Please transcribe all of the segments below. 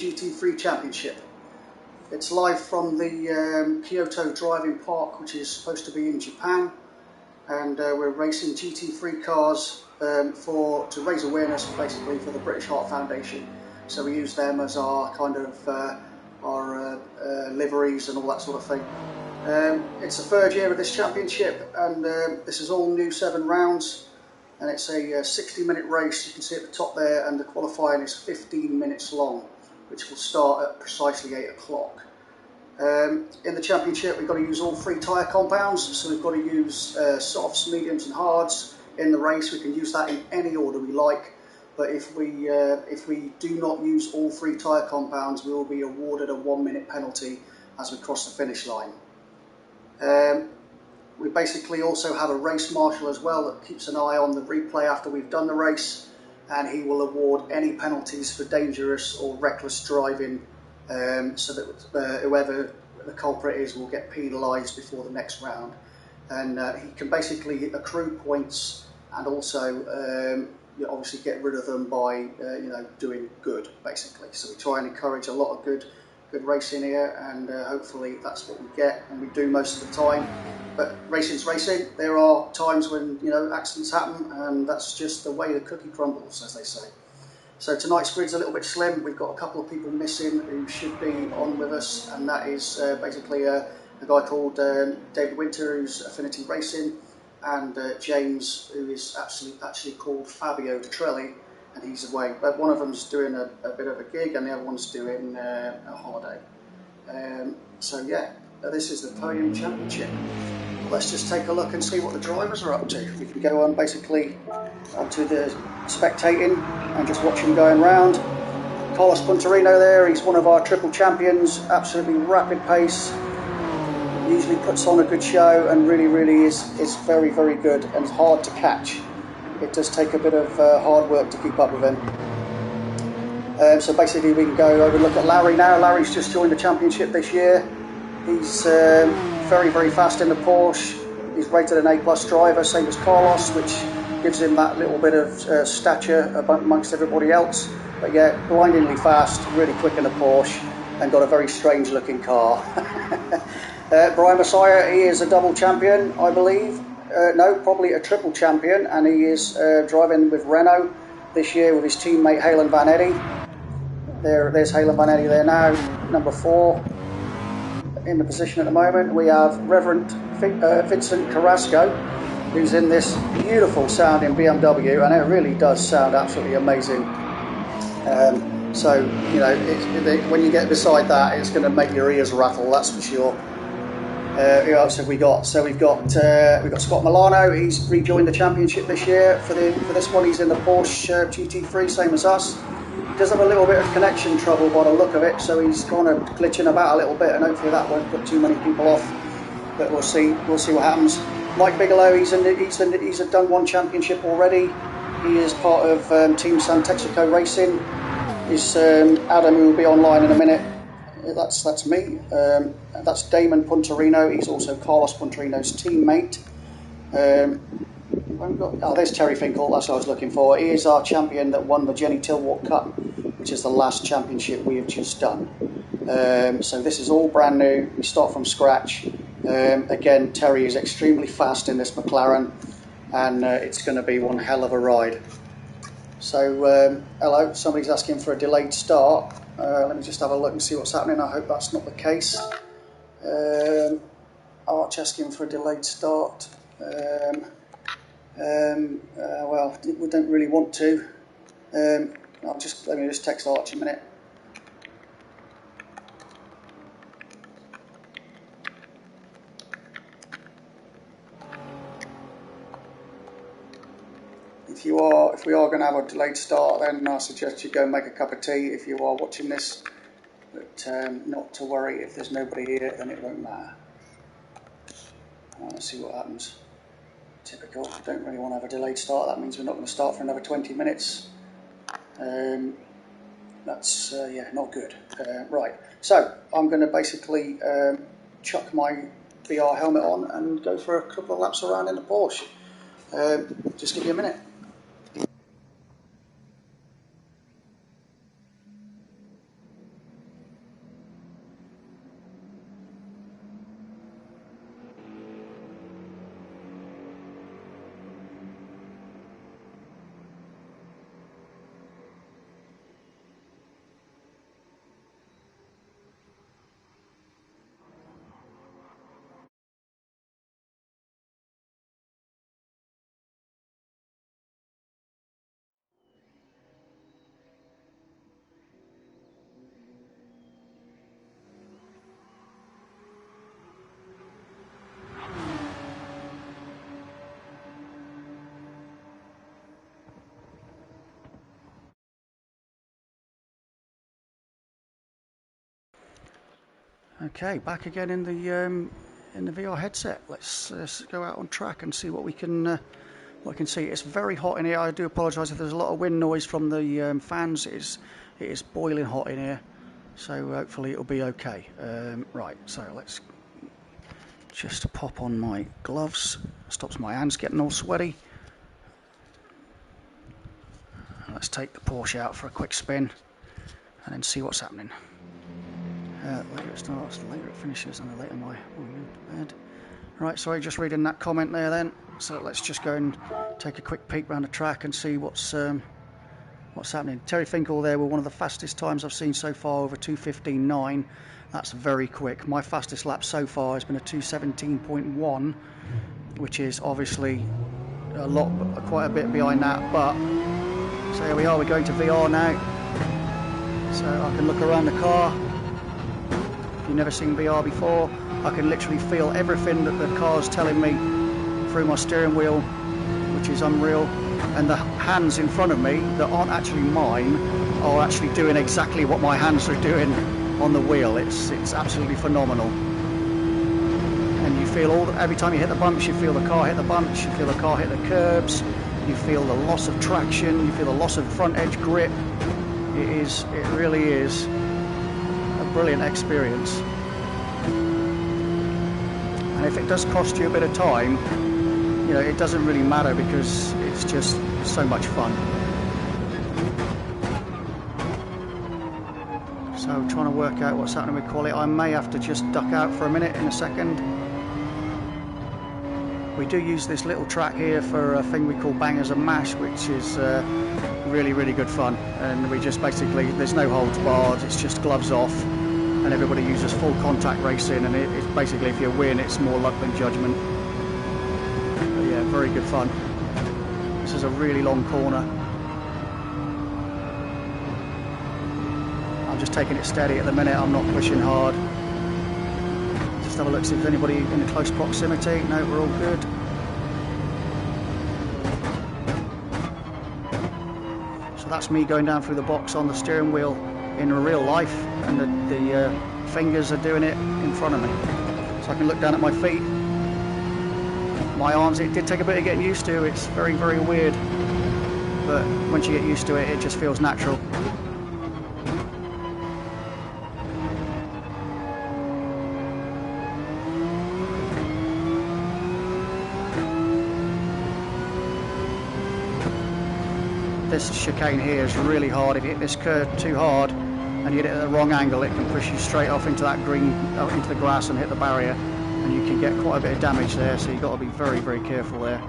GT3 Championship. It's live from the Kyoto driving park, which is supposed to be in Japan, and we're racing GT3 cars to raise awareness basically for the British Heart Foundation. So we use them as our kind of liveries and all that sort of thing. It's the third year of this championship, and this is all new 7 rounds, and it's a 60-minute race. You can see at the top there, and the qualifying is 15 minutes long, which will start at precisely 8 o'clock. In the championship, we've got to use all 3 tyre compounds, so we've got to use softs, mediums and hards in the race. We can use that in any order we like, but if we do not use all 3 tyre compounds, we will be awarded a 1-minute penalty as we cross the finish line. We basically also have a race marshal as well that keeps an eye on the replay after we've done the race, and he will award any penalties for dangerous or reckless driving, so that whoever the culprit is will get penalised before the next round. And he can basically accrue points and also obviously get rid of them by doing good, basically. So we try and encourage a lot of good racing here, and hopefully that's what we get, and we do most of the time. But racing's racing. There are times when accidents happen, and that's just the way the cookie crumbles, as they say. So tonight's grid's a little bit slim. We've got a couple of people missing who should be on with us, and that is basically a guy called David Winter, who's Affinity Racing, and James, who is actually called Fabio Trelli, and he's away. But one of them's doing a bit of a gig, and the other one's doing a holiday. So yeah, this is the Podium Championship. Let's just take a look and see what the drivers are up to. We can go on basically onto the spectating and just watch him going round. Carlos Punterino there, he's one of our triple champions, absolutely rapid pace, usually puts on a good show, and really is very good and hard to catch. It does take a bit of hard work to keep up with him. So basically we can go over and look at Larry now. Larry's just joined the championship this year. He's very fast in the Porsche. He's rated an A+ driver, same as Carlos, which gives him that little bit of stature amongst everybody else. But yeah, blindingly fast, really quick in the Porsche, and got a very strange looking car. Brian Messiah, he is a double champion, I believe. No, probably a triple champion, and he is driving with Renault this year with his teammate Halen Van Eddy. There's Halen Van Eddy there now, number 4 in the position at the moment. We have Reverend Vincent Carrasco, who's in this beautiful sounding BMW, and it really does sound absolutely amazing. So when you get beside that, it's going to make your ears rattle, that's for sure. Who else have we got? So we've got Scott Milano. He's rejoined the championship this year for this one. He's in the Porsche GT3, same as us. He does have a little bit of connection trouble by the look of it, so he's kind of glitching about a little bit, and hopefully that won't put too many people off. But we'll see what happens. Mike Bigelow, he's done 1 championship already. He is part of Team San Texaco Racing. Is Adam, who will be online in a minute. That's me. That's Damon Punterino. He's also Carlos Punterino's teammate. There's Terry Finkel. That's what I was looking for. He is our champion that won the Jenny Tilwalk Cup, which is the last championship we have just done. So this is all brand new. We start from scratch. Again, Terry is extremely fast in this McLaren, and it's going to be one hell of a ride. So hello, somebody's asking for a delayed start. Let me just have a look and see what's happening. I hope that's not the case. Arch asking for a delayed start. Well, we don't really want to. Let me just text Arch a minute. If we are going to have a delayed start, then I suggest you go and make a cup of tea if you are watching this. But not to worry, if there's nobody here, then it won't matter. Let's see what happens. Typical. Don't really want to have a delayed start. That means we're not going to start for another 20 minutes. That's not good. Right. So I'm going to basically chuck my VR helmet on and go for a couple of laps around in the Porsche. Just give me a minute. Okay, back again in the VR headset. Let's go out on track and see what we can see. It's very hot in here. I do apologise if there's a lot of wind noise from the fans. It is boiling hot in here, so hopefully it'll be okay. Right, so let's just pop on my gloves. Stops my hands getting all sweaty. Let's take the Porsche out for a quick spin and then see what's happening. Later it starts, the later it finishes, and the later my bed. Right, sorry, just reading that comment there then. So let's just go and take a quick peek around the track and see what's happening. Terry Finkel there with one of the fastest times I've seen so far, over 2:15.9. That's very quick. My fastest lap so far has been a 2:17.1, which is obviously quite a bit behind that. But so here we are. We're going to VR now, so I can look around the car. If you've never seen VR before, I can literally feel everything that the car's telling me through my steering wheel, which is unreal. And the hands in front of me that aren't actually mine are actually doing exactly what my hands are doing on the wheel. It's absolutely phenomenal. And you feel every time you hit the bumps, you feel the car hit the bumps, you feel the car hit the curbs, you feel the loss of traction, you feel the loss of front edge grip. It really is a brilliant experience. And if it does cost you a bit of time, you know, it doesn't really matter because it's just so much fun. So trying to work out what's happening with quality. I may have to just duck out for a minute in a second. We do use this little track here for a thing we call bangers and mash, which is really, really good fun. And we just basically, there's no holds barred, it's just gloves off. And everybody uses full contact racing, and it's basically, if you win, it's more luck than judgment. But yeah, very good fun. This is a really long corner. I'm just taking it steady at the minute, I'm not pushing hard. Just have a look, see if there's anybody in close proximity. No, we're all good. So that's me going down through the box on the steering wheel in real life, and the fingers are doing it in front of me. So I can look down at my feet, my arms. It did take a bit of getting used to. It's very, very weird, but once you get used to it, it just feels natural. This chicane here is really hard. If you hit this curve too hard and you hit it at the wrong angle, it can push you straight off into that green, into the grass and hit the barrier, and you can get quite a bit of damage there, so you've got to be very, very careful there.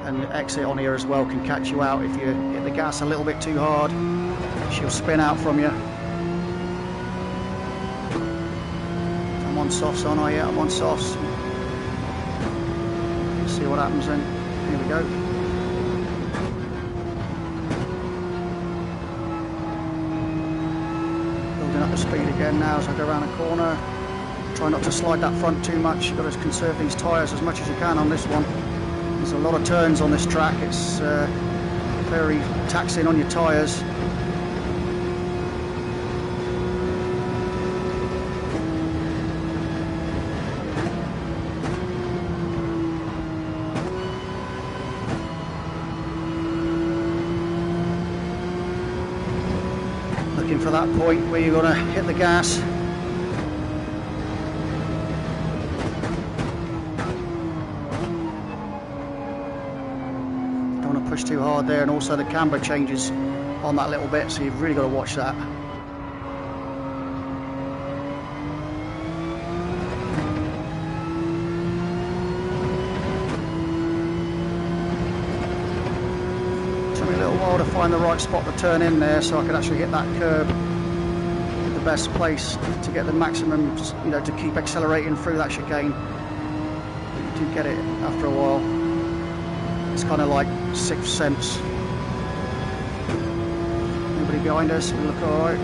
And the exit on here as well can catch you out. If you hit the gas a little bit too hard, she'll spin out from you. I'm on softs, aren't I? Yeah, I'm on softs. Let's see what happens then. Here we go. Up the speed again now as I go around a corner. Try not to slide that front too much. You've got to conserve these tyres as much as you can on this one. There's a lot of turns on this track. It's very taxing on your tyres. Looking for that point where you're going to hit the gas. Don't want to push too hard there, and also the camber changes on that little bit, so you've really got to watch that. To find the right spot to turn in there, so I could actually hit that curb at the best place to get the maximum, you know, to keep accelerating through that chicane. But you do get it after a while. It's kind of like sixth sense. Anybody behind us? We look all right.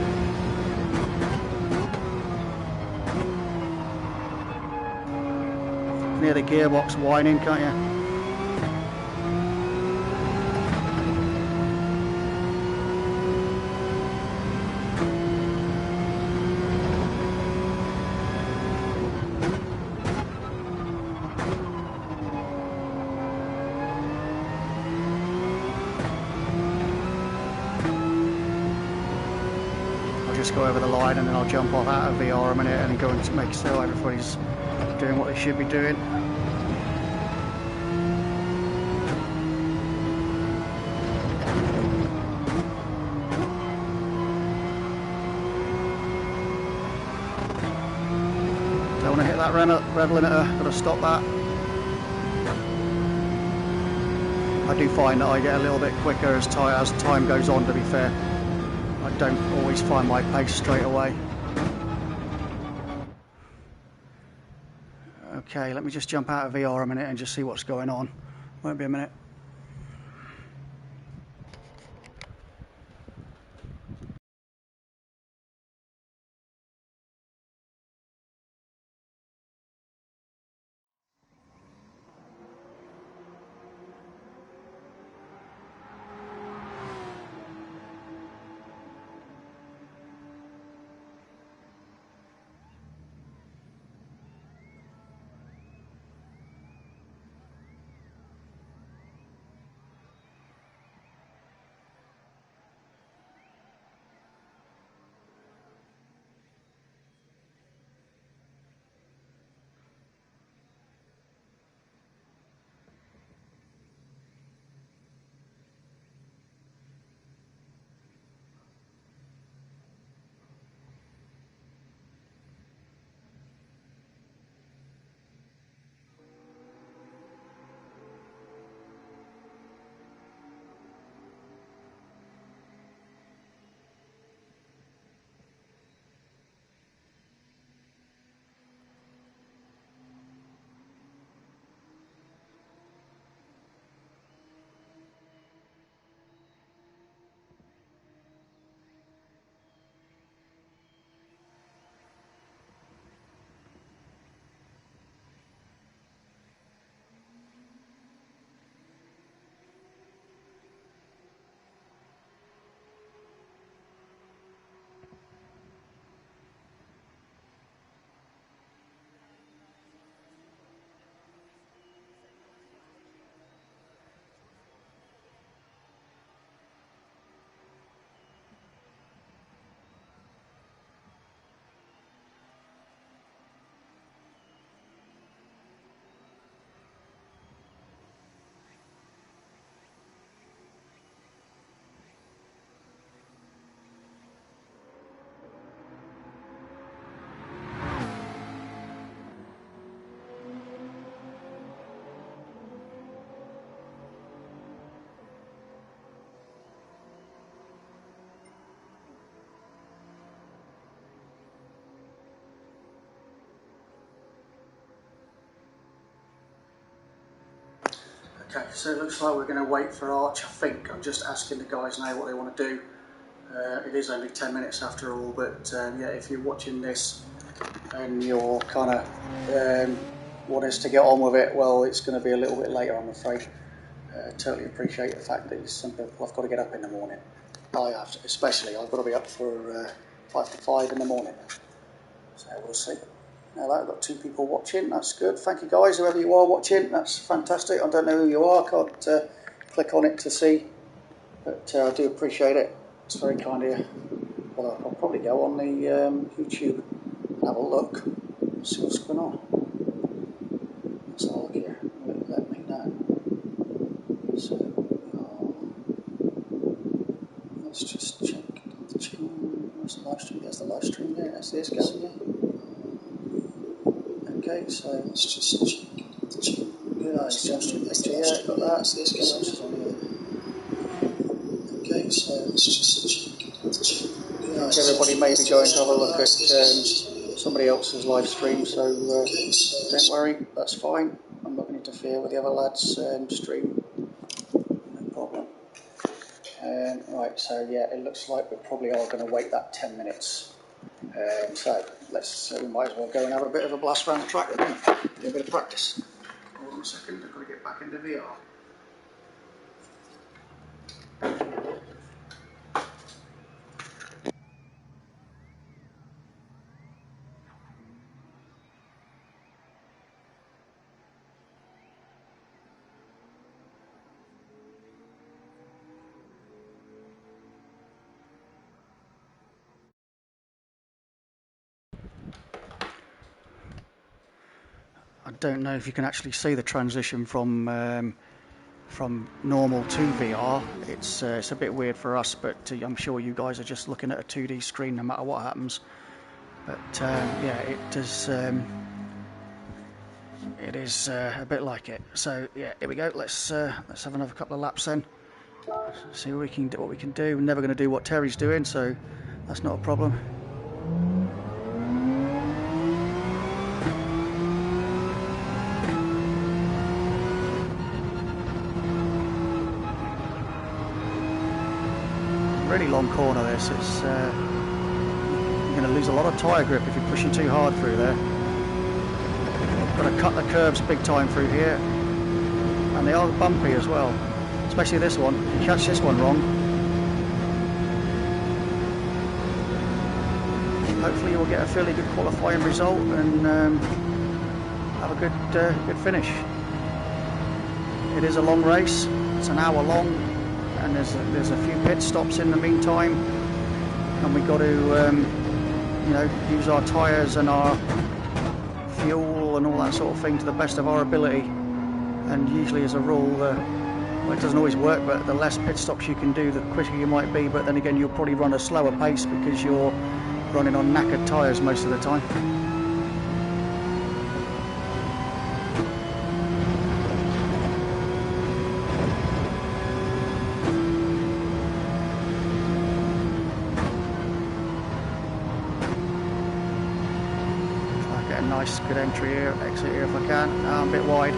Near the gearbox whining, can't you? just go over the line, and then I'll jump off out of VR a minute and then go and make sure everybody's doing what they should be doing. Don't want to hit that rev limiter, got to stop that. I do find that I get a little bit quicker as time goes on, to be fair. I don't always find my pace straight away. Okay, let me just jump out of VR a minute and just see what's going on. Won't be a minute. Okay, so it looks like we're going to wait for Arch. I think I'm just asking the guys now what they want to do. It is only 10 minutes after all, but yeah, if you're watching this and you're kind of want us to get on with it, well, it's going to be a little bit later, I'm afraid. Totally appreciate the fact that some people have got to get up in the morning. I have to, especially. I've got to be up for 5 to 5 in the morning. So we'll see. Now that, I've got 2 people watching, that's good. Thank you guys, whoever you are watching, that's fantastic. I don't know who you are, can't click on it to see, but I do appreciate it. It's very kind of you. Well, I'll probably go on the YouTube and have a look, see what's going on. Let's have a look here, let me know. So, let's just check. Where's the live stream? There's the live stream there, that's this guy, yeah. Okay, so let's just check. Yeah, it's just yeah, got that. So this goes on here. Okay, so let's just check. Yeah, everybody may be going to have a look at somebody else's live stream, so don't worry, that's fine. I'm not going to interfere with the other lads' stream. No problem. Right, so yeah, it looks like we probably are going to wait that 10 minutes. So we might as well go and have a bit of a blast around the track with them. Do a bit of practice. Hold on a second, I've got to get back into VR. I don't know if you can actually see the transition from normal to VR. It's a bit weird for us, but I'm sure you guys are just looking at a 2D screen no matter what happens. But yeah, it does. It is a bit like it. So yeah, here we go. Let's have another couple of laps then. See what we can do. We're never going to do what Terry's doing, so that's not a problem. Really long corner this. It's you're going to lose a lot of tyre grip if you're pushing too hard through there. Got to cut the curbs big time through here, and they are bumpy as well, especially this one. If you catch this one wrong, hopefully you will get a fairly good qualifying result and have a good finish. It is a long race. It's an hour long, and there's a few pit stops in the meantime, and we've got to you know, use our tyres and our fuel and all that sort of thing to the best of our ability. And usually, as a rule, well, it doesn't always work, but the less pit stops you can do, the quicker you might be. But then again, you'll probably run a slower pace because you're running on knackered tyres most of the time. Nice, good entry here, exit here if I can. I'm a bit wide,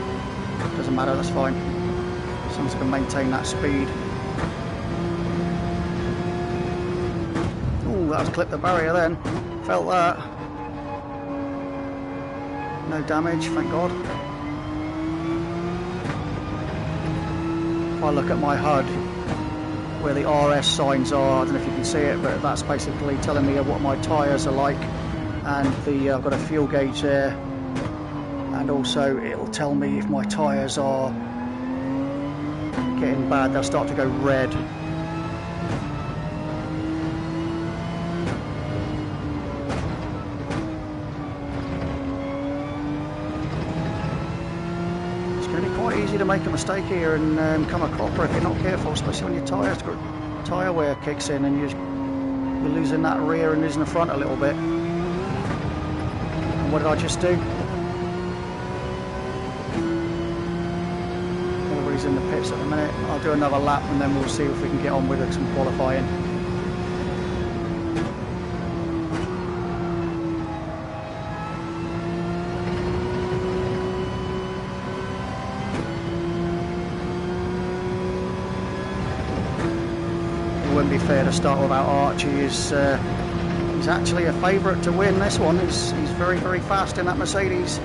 doesn't matter, that's fine. As long as I can maintain that speed. Ooh, that was clipped the barrier then. Felt that. No damage, thank God. If I look at my HUD, where the RS signs are, I don't know if you can see it, but that's basically telling me what my tyres are like. And I've got a fuel gauge there, and also it'll tell me if my tyres are getting bad. They'll start to go red. It's going to be quite easy to make a mistake here and come a cropper if you're not careful, especially when your tyre wear kicks in and you're losing that rear and losing the front a little bit. What did I just do? Everybody's in the pits at the minute. I'll do another lap and then we'll see if we can get on with some qualifying. It wouldn't be fair to start without Archie. He's actually a favourite to win this one. He's very, very fast in that Mercedes.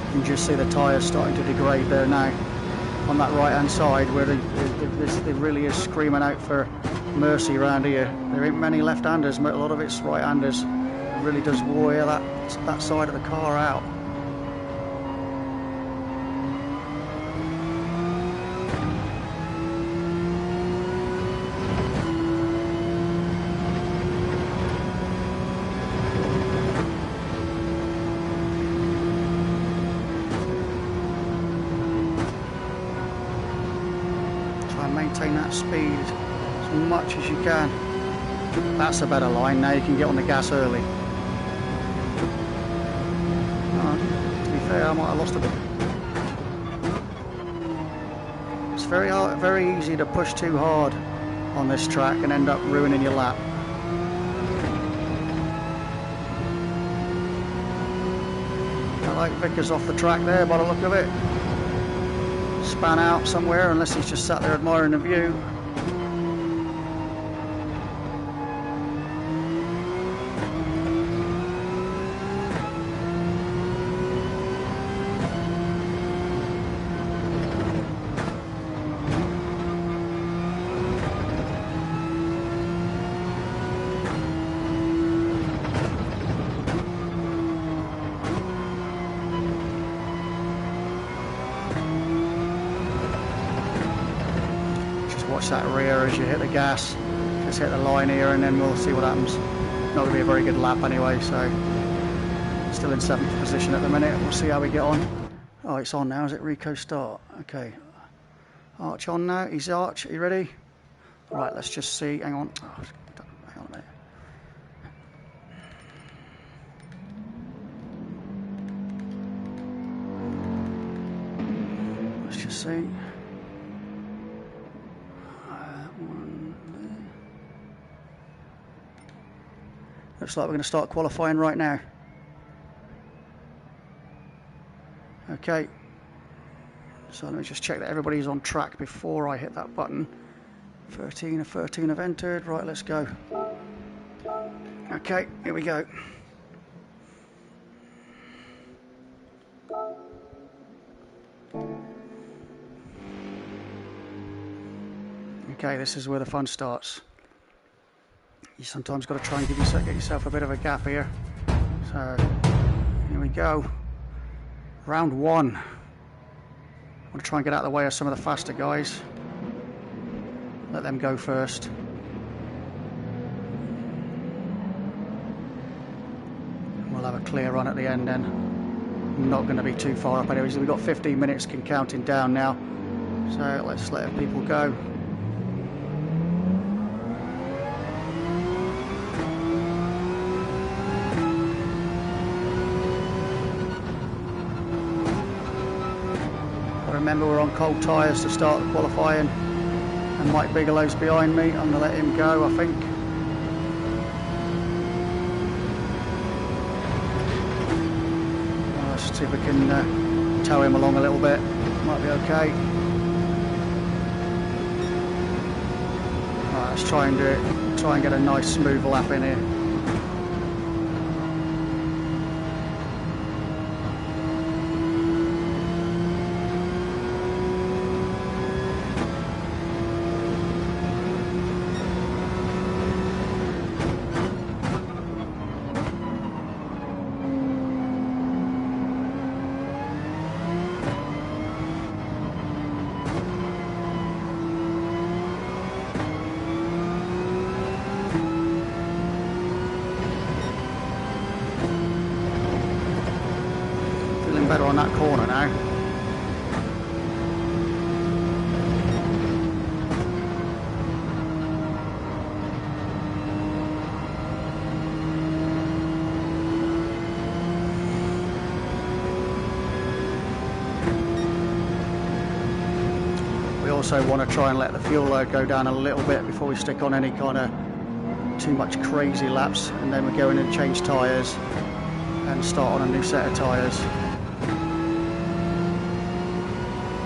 You can just see the tyres starting to degrade there now on that right hand side, where they really is screaming out for mercy around here. There ain't many left-handers, a lot of it's right-handers. It really does wear that side of the car out. Try and maintain that speed as much as you can. That's a better line. Now you can get on the gas early. To be fair, I might have lost a bit. It's very easy to push too hard on this track and end up ruining your lap. I like Vickers off the track there by the look of it. Span out somewhere, unless he's just sat there admiring the view. watch that rear as you hit the gas. Just hit the line here and then we'll see what happens. Not going to be a very good lap anyway, so still in 7th position at the minute. We'll see how we get on. Oh, it's on now, is it? RICO start. Okay. Arch on now. He's Arch. Are you ready? Right, let's just see. Hang on. Oh, hang on a minute. Let's just see. Looks like we're going to start qualifying right now. Okay. So let me just check that everybody's on track before I hit that button. 13 of 13 have entered. Right, let's go. Okay, here we go. Okay, this is where the fun starts. You sometimes got to try and get yourself a bit of a gap here. So, here we go. Round 1. I want to try and get out of the way of some of the faster guys. Let them go first. We'll have a clear run at the end then. Not going to be too far up anyways. We've got 15 minutes counting down now. So let's let people go. Remember, we're on cold tyres to start the qualifying, and Mike Bigelow's behind me. I'm going to let him go, I think. Let's see if we can tow him along a little bit. Might be okay. Right, let's try and do it. Try and get a nice smooth lap in here. Better on that corner now. We also want to try and let the fuel load go down a little bit before we stick on any kind of too much crazy laps, and then we go in and change tyres and start on a new set of tyres.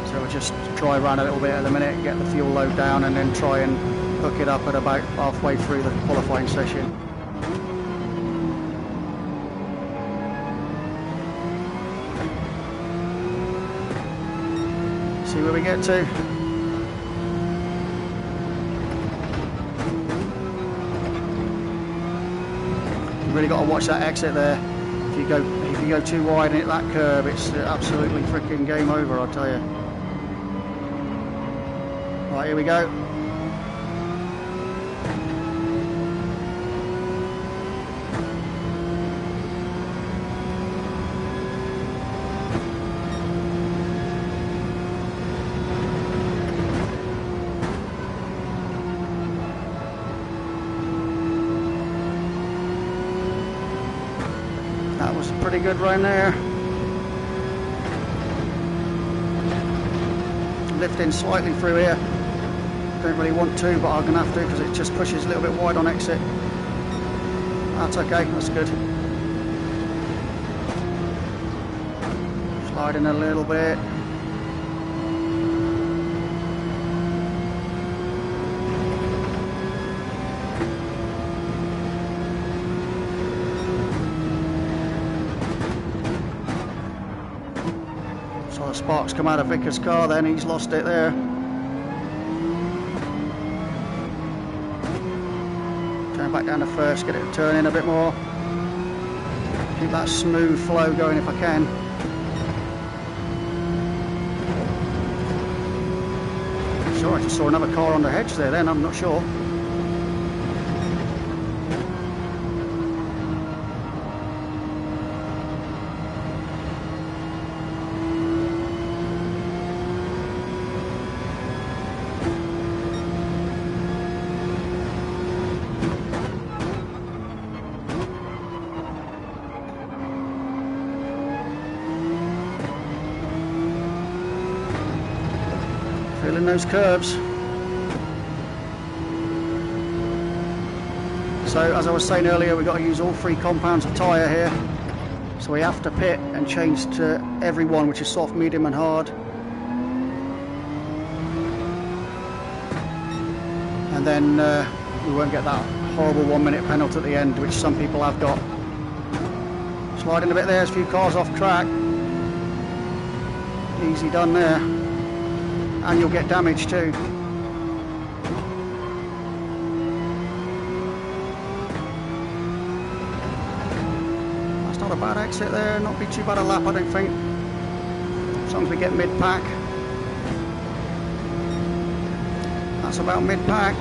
So we'll just try around a little bit at the minute, get the fuel load down, and then try and hook it up at about halfway through the qualifying session. See where we get to. You've really got to watch that exit there. If you go too wide and hit that curb, it's absolutely freaking game over, I'll tell you. Right, here we go. That was a pretty good run there. Lifting slightly through here. Don't really want to, but I'm going to have to because it just pushes a little bit wide on exit. That's okay, that's good. Sliding a little bit. So the sparks come out of Vickers' car then, he's lost it there. Back down to first, get it to turn in a bit more. Keep that smooth flow going if I can. sure, I just saw another car on the hedge there then, I'm not sure. Feeling those curves. So as I was saying earlier, we've got to use all 3 compounds of tyre here. So we have to pit and change to every one, which is soft, medium and hard. And then we won't get that horrible 1 minute penalty at the end, which some people have got. Sliding a bit there, there's a few cars off track. Easy done there. And you'll get damage too. That's not a bad exit there, not be too bad a lap I don't think. As long as we get mid-pack. That's about mid-pack.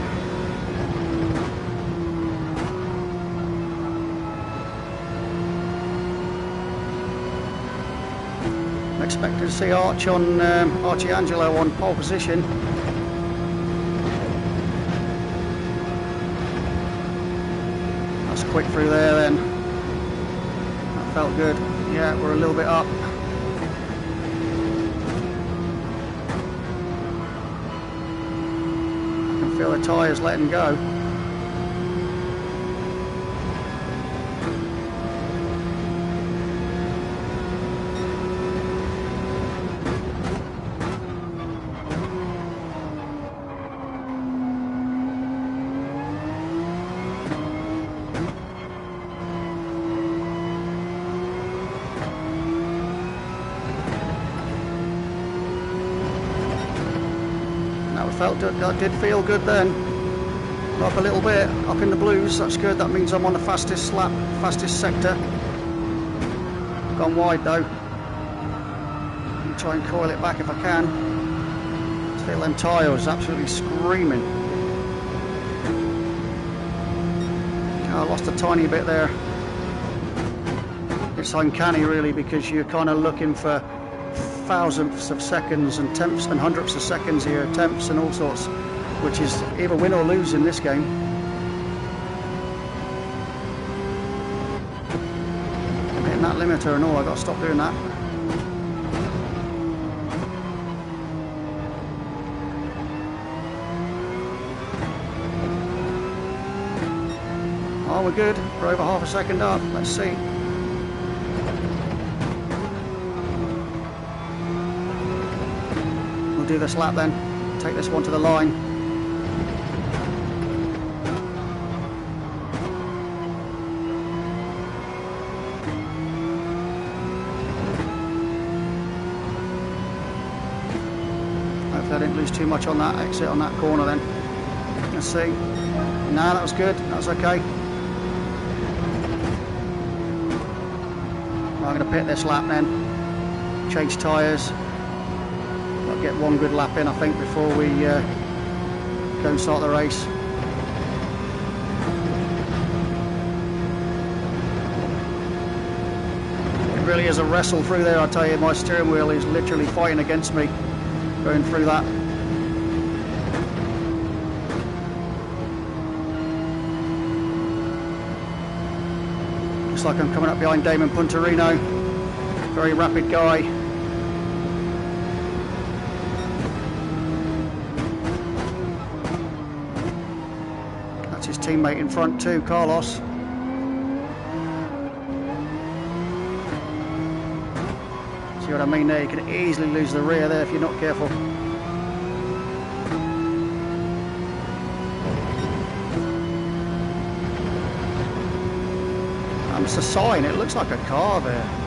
Expected to see Archie Angelo on pole position. That's quick through there then. That felt good. Yeah, we're a little bit up. I can feel the tyres letting go. That did feel good then. Up a little bit, up in the blues, that's good. That means I'm on the fastest lap, fastest sector. Gone wide though. I'll try and coil it back if I can. Feel them tyres absolutely screaming. I lost a tiny bit there. It's uncanny really, because you're kind of looking for thousandths of seconds and tenths and hundredths of seconds here, tenths and all sorts, which is either win or lose in this game. I'm hitting that limiter and all, I've got to stop doing that. Oh, we're good, we're over half a second up, let's see. Do this lap then, take this one to the line. Hopefully I didn't lose too much on that exit on that corner then. Let's see. No, that was good, that was okay. I'm going to pit this lap then, change tyres. Get one good lap in I think before we go and start the race. It really is a wrestle through there, I tell you. My steering wheel is literally fighting against me going through that. Looks like I'm coming up behind Damon Punterino. Very rapid guy. Teammate in front too, Carlos. See what I mean there? You can easily lose the rear there if you're not careful. That's a sign, it looks like a car there.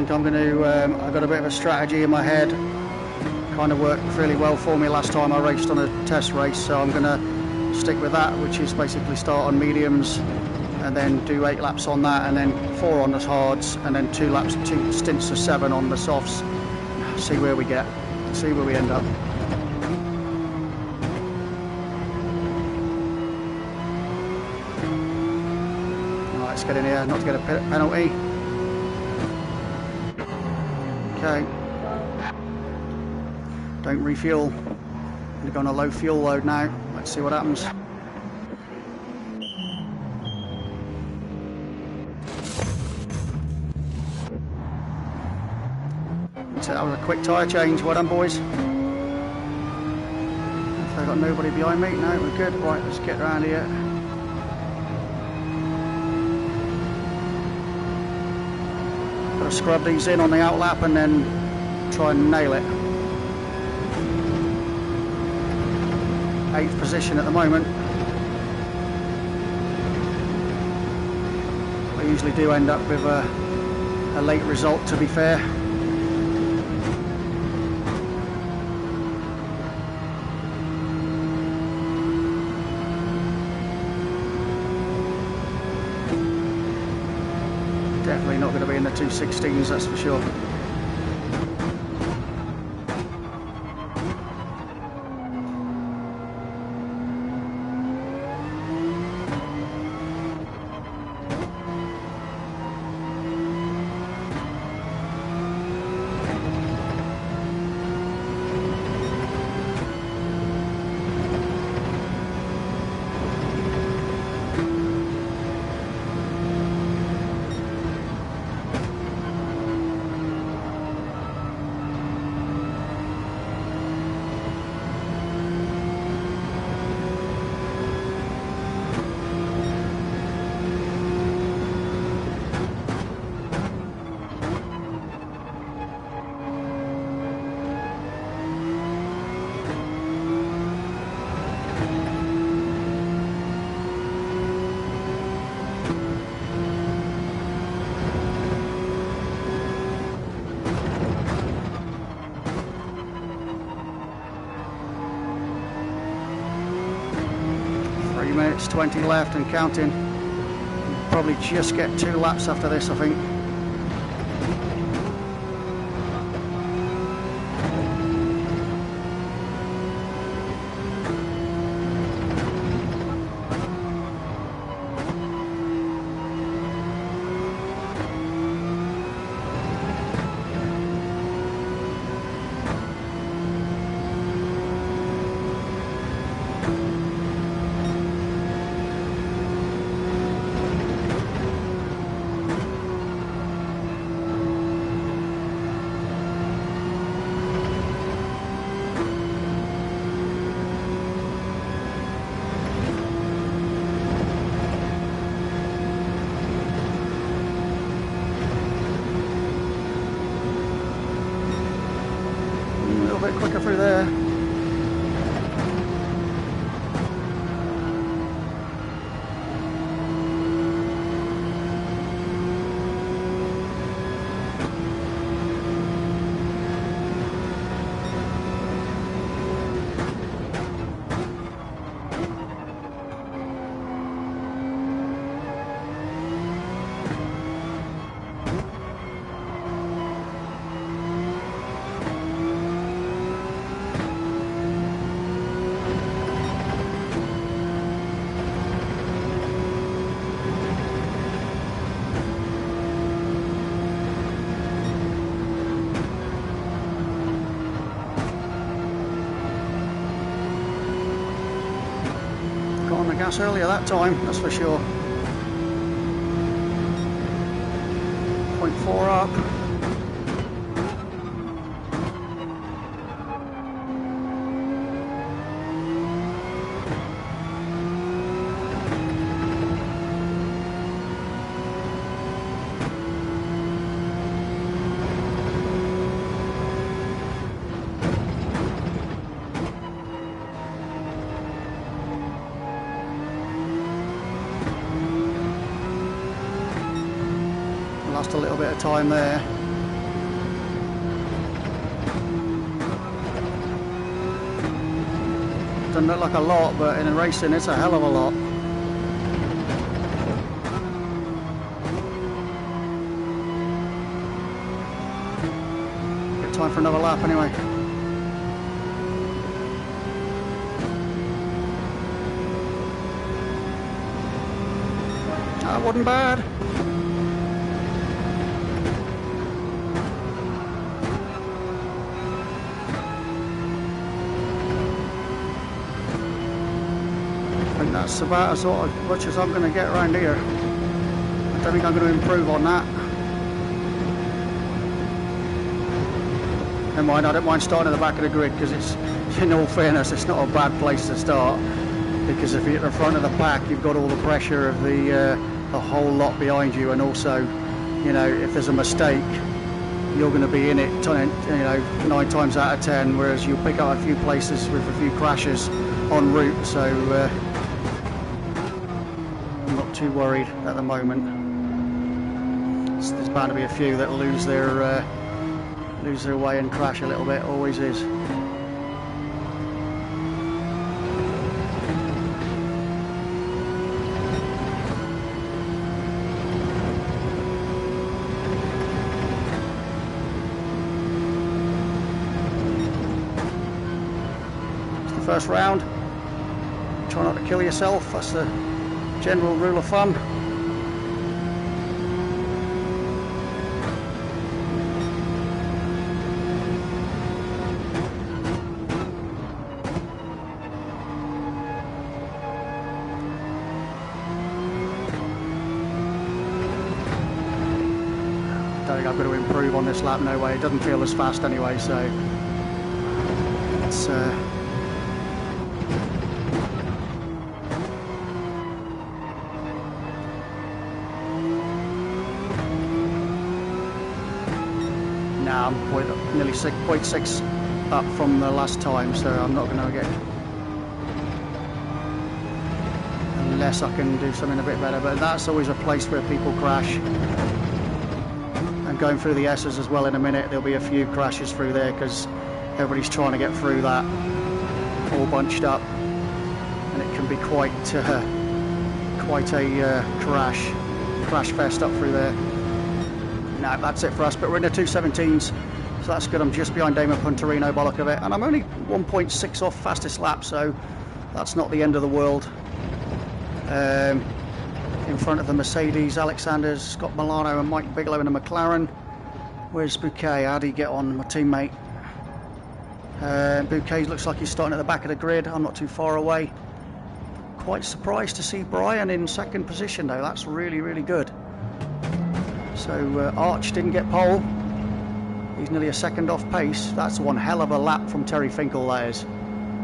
think I'm going to, I've got a bit of a strategy in my head. Kind of worked really well for me last time I raced on a test race, so I'm going to stick with that, which is basically start on mediums and then do 8 laps on that, and then 4 on the hards, and then 2 stints of 7 on the softs. See where we get, see where we end up. Right, let's get in here, not to get a penalty. Okay. Don't refuel. I'm going to go on a low fuel load now. Let's see what happens. So that was a quick tyre change. Well done, boys. I've got nobody behind me. No, we're good. Right, let's get around here. Got to scrub these in on the outlap and then try and nail it. 8th position at the moment. I usually do end up with a late result, to be fair. Definitely not going to be in the 216s, that's for sure. Minutes 20 left and counting. Probably just get 2 laps after this, I think. A bit quicker through there. On the gas earlier that time, that's for sure. 0.4 up. Lost a little bit of time there. doesn't look like a lot, but in racing it's a hell of a lot. Good time for another lap anyway. That wasn't bad. That's about as much as I'm going to get around here. I don't think I'm going to improve on that. Never mind, I don't mind starting at the back of the grid because it's, in all fairness, it's not a bad place to start. Because if you're at the front of the pack, you've got all the pressure of the whole lot behind you, and also, you know, if there's a mistake, you're going to be in it, you know, 9 times out of 10. Whereas you'll pick up a few places with a few crashes en route. So. Too worried at the moment. So there's bound to be a few that lose their way and crash a little bit. Always is. It's the first round. Try not to kill yourself. That's the general rule of thumb. Don't think I'm going to improve on this lap, no way. It doesn't feel as fast anyway, so it's I'm nearly 0.6 up from the last time, so I'm not going to get, unless I can do something a bit better. But that's always a place where people crash. And going through the S's as well in a minute, there'll be a few crashes through there because everybody's trying to get through that, all bunched up, and it can be quite a crash fest up through there. No, that's it for us, but we're in the 2:17s, so that's good. I'm just behind Damon Punterino by the look of it, and I'm only 1.6 off fastest lap, so that's not the end of the world. In front of the Mercedes, Alexander's, Scott Milano and Mike Bigelow in the McLaren. Where's Bouquet? How'd he get on, my teammate? Bouquet looks like he's starting at the back of the grid. I'm not too far away. Quite surprised to see Brian in second position though. That's really, really good. So Arch didn't get pole. He's nearly a second off pace. That's one hell of a lap from Terry Finkel, that is.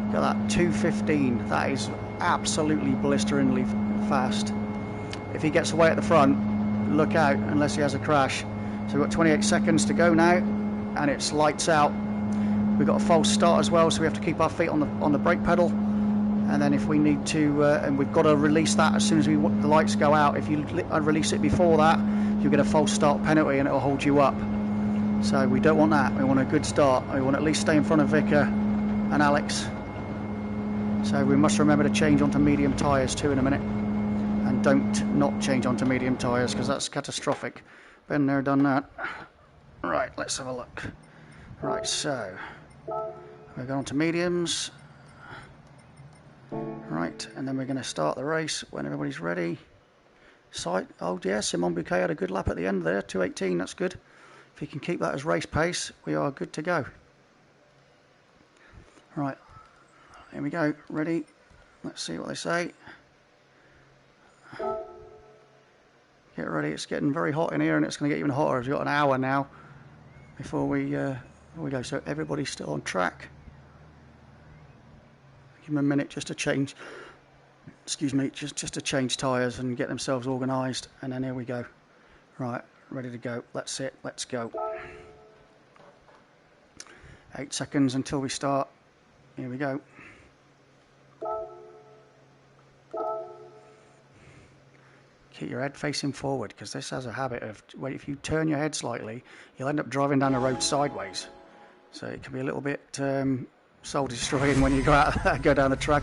Look at that, 2:15. That is absolutely blisteringly fast. If he gets away at the front, look out, unless he has a crash. So we've got 28 seconds to go now, and it's lights out. We've got a false start as well, so we have to keep our feet on the brake pedal. And then if we need to, and we've got to release that as soon as the lights go out. If you release it before that, you'll get a false start penalty and it'll hold you up. So we don't want that. We want a good start. We want to at least stay in front of Vicar and Alex. So we must remember to change onto medium tyres too in a minute. And don't not change onto medium tyres because that's catastrophic. Been there, done that. Right, let's have a look. Right, so we're going to mediums. Right, and then we're going to start the race when everybody's ready. Sight, oh yeah, Simon Bouquet had a good lap at the end there, 2:18, that's good. If he can keep that as race pace, we are good to go. Right, here we go, ready. Let's see what they say. Get ready, it's getting very hot in here and it's going to get even hotter. We've got an hour now before we go, so everybody's still on track. Give them a minute just to change, excuse me, just to change tyres and get themselves organised, and then here we go. Right, ready to go, that's it, let's go. 8 seconds until we start, here we go. Keep your head facing forward, because this has a habit of, well, if you turn your head slightly, you'll end up driving down the road sideways. So it can be a little bit soul destroying when you go out, go down the track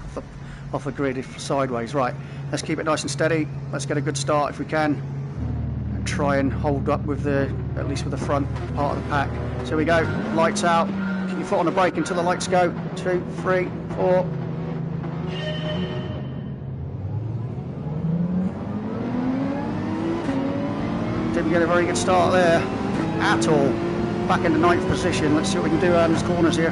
off the grid if sideways. Right, let's keep it nice and steady. Let's get a good start if we can, and try and hold up with at least with the front part of the pack. So here we go. Lights out. Keep your foot on the brake until the lights go. 2, 3, 4. Didn't get a very good start there at all. Back into 9th position. Let's see what we can do around these corners here.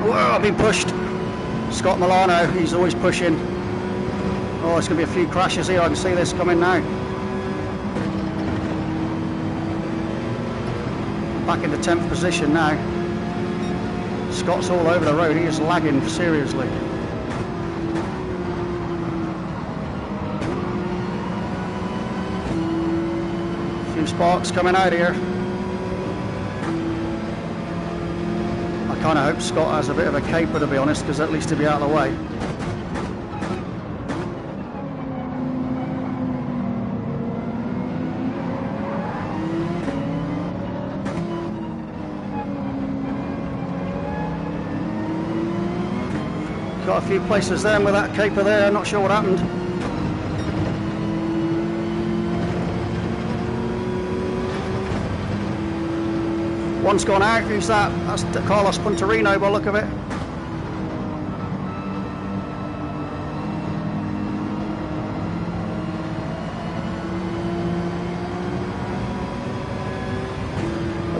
Whoa, I've been pushed. Scott Milano, he's always pushing. Oh, it's going to be a few crashes here. I can see this coming now. Back into 10th position now. Scott's all over the road. He is lagging seriously. A few sparks coming out here. I kind of hope Scott has a bit of a caper, to be honest, because at least he'll be out of the way. Got a few places then with that caper there. I'm not sure what happened. One's gone out. Who's that? That's Carlos Punterino by the look of it.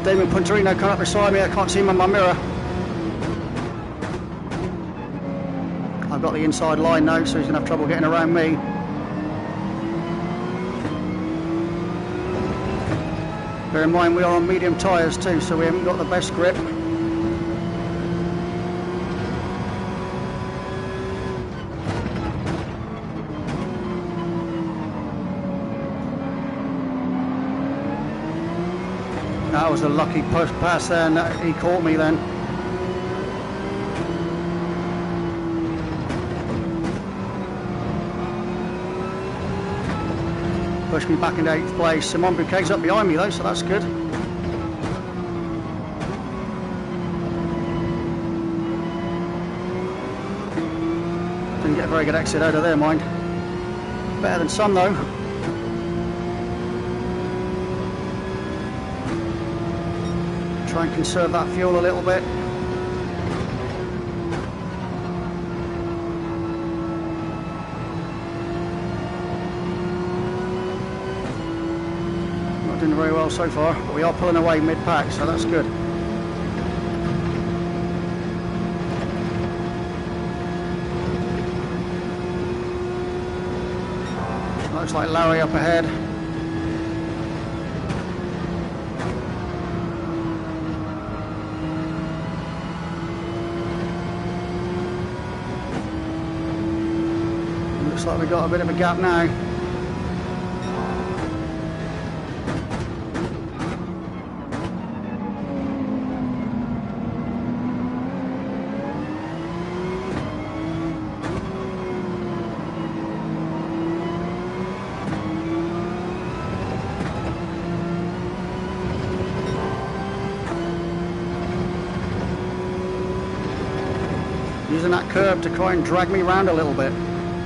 Damon Punterino coming up beside me. I can't see him on my mirror. I've got the inside line now, so he's going to have trouble getting around me. Bear in mind we are on medium tyres too, so we haven't got the best grip. That was a lucky push pass there, and he caught me then. Pushed me back into 8th place. Simon Bouquet's up behind me though, so that's good. Didn't get a very good exit out of there, mind. Better than some though. Try and conserve that fuel a little bit. Doing very well so far, but we are pulling away mid-pack, so that's good. Looks like Larry up ahead. Looks like we've got a bit of a gap now. Using that curb to try and drag me around a little bit.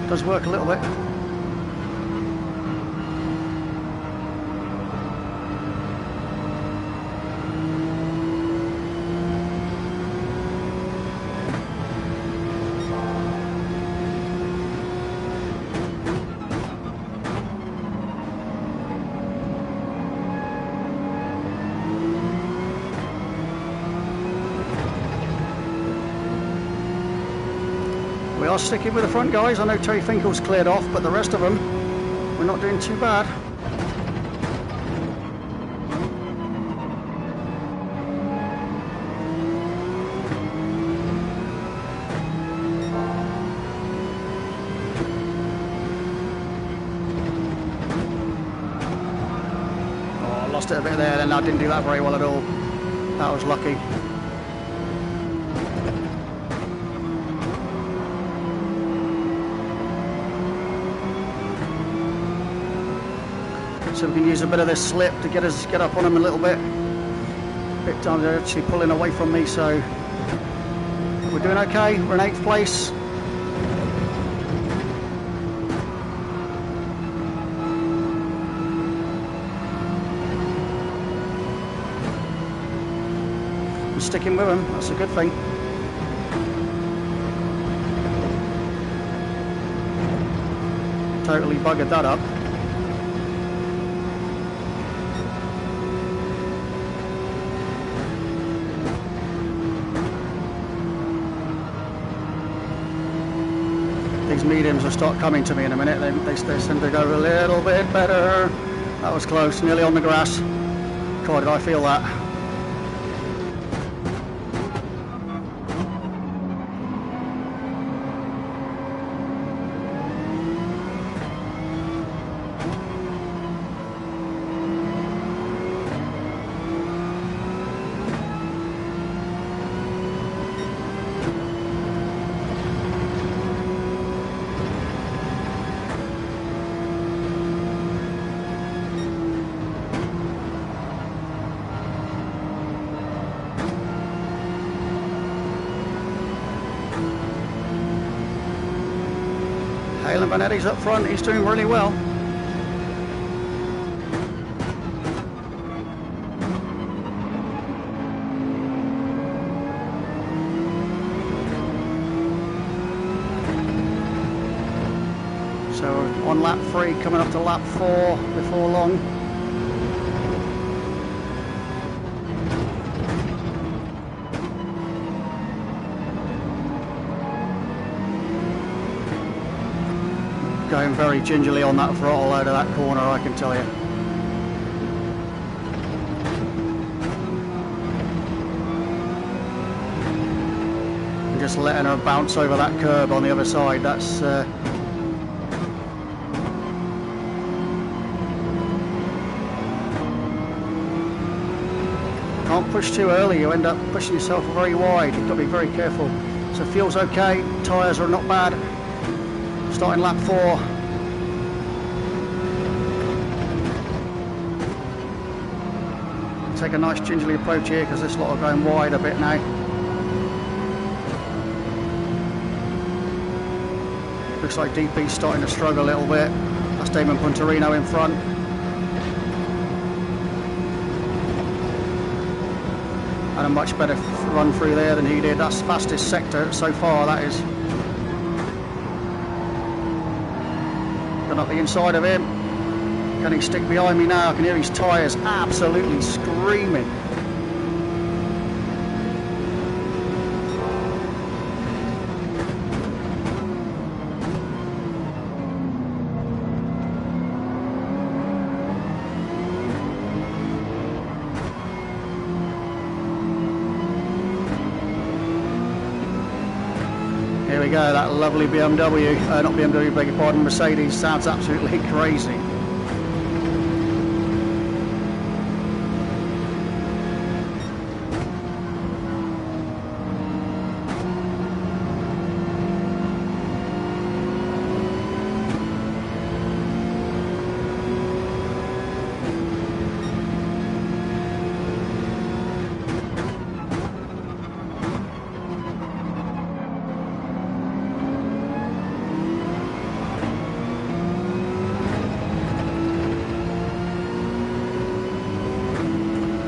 Does work a little bit. We are sticking with the front guys. I know Terry Finkel's cleared off, but the rest of them, we're not doing too bad. Oh, I lost it a bit there, and I didn't do that very well at all. That was lucky. So we can use a bit of this slip to get up on him a little bit. Bit time they're actually pulling away from me, so we're doing okay. We're in 8th place. We're sticking with him, that's a good thing. Totally buggered that up. These mediums will start coming to me in a minute. They seem to go a little bit better. That was close, nearly on the grass. God, did I feel that. Vanetti's up front, he's doing really well. So on lap 3, coming up to lap 4 before long. Going very gingerly on that throttle out of that corner, I can tell you. And just letting her bounce over that curb on the other side, that's can't push too early, you end up pushing yourself very wide. You've got to be very careful. So fuel's okay, tyres are not bad. Starting lap 4. Take a nice gingerly approach here because this lot are going wide a bit now. Looks like DP's starting to struggle a little bit. That's Damon Punterino in front. And a much better run through there than he did. That's fastest sector so far, that is. Up the inside of him. Can he stick behind me now? I can hear his tyres absolutely screaming. Here we go, that lovely BMW, not BMW, beg your pardon, Mercedes sounds absolutely crazy.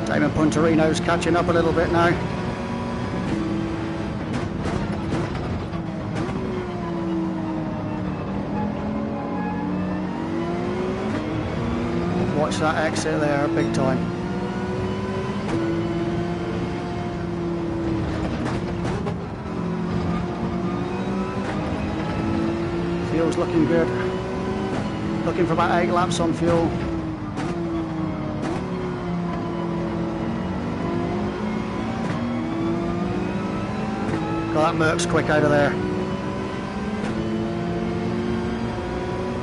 Damon Punterino's catching up a little bit now. Watch that exit there, big time. Fuel's looking good. Looking for about 8 laps on fuel. That Merc's quick out of there.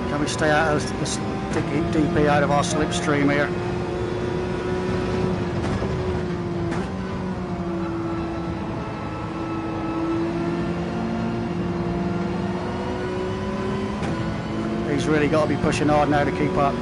Can we stay out of this DP out of our slipstream here? He's really got to be pushing hard now to keep up.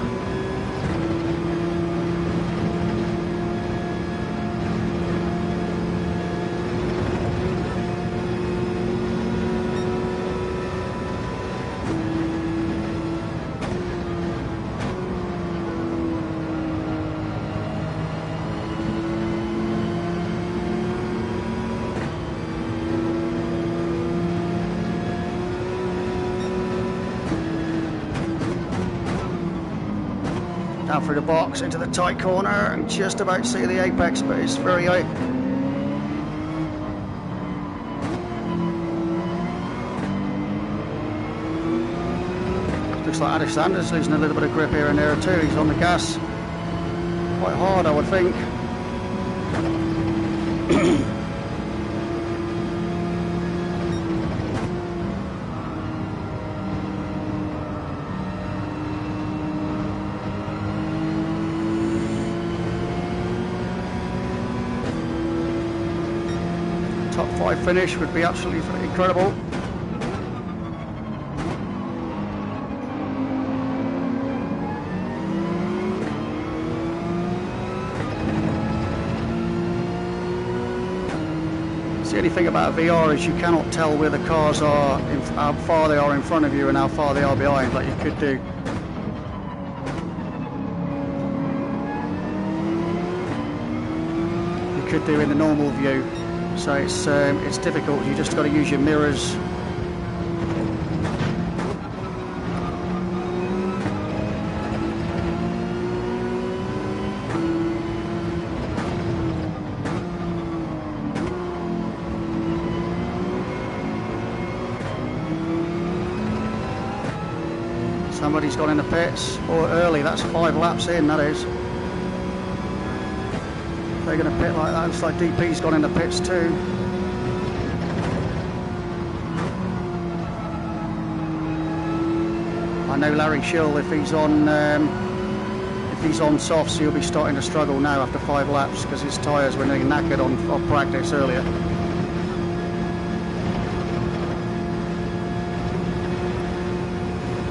Down through the box into the tight corner and just about see the apex, but it's very high. Looks like Alexander's losing a little bit of grip here and there too. He's on the gas quite hard, I would think. Top 5 finish would be absolutely incredible. The only thing about VR is you cannot tell where the cars are, how far they are in front of you and how far they are behind, like you could do. You could do in the normal view. So it's difficult. You just got to use your mirrors. Somebody's gone in the pits, or early. That's 5 laps in. That is. They're going to pit like that. Looks like DP's gone in the pits too. I know Larry Schill, if he's on softs, he'll be starting to struggle now after 5 laps because his tyres were nearly knackered on practice earlier.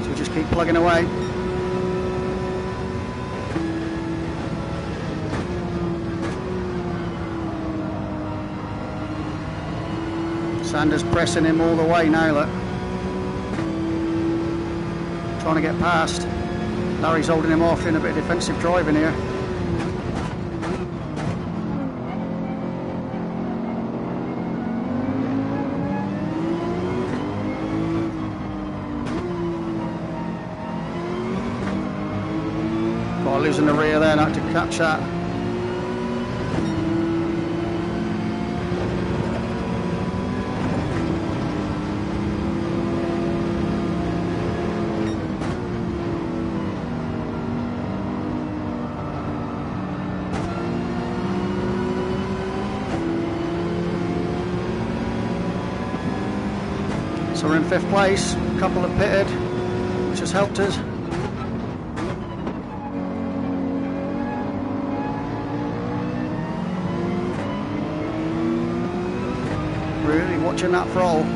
So we just keep plugging away. Sanders pressing him all the way now, look. Trying to get past. Larry's holding him off, doing a bit of defensive driving here. Got losing the rear there, not to catch that. So we're in 5th place, a couple have pitted, which has helped us. Really watching that throttle.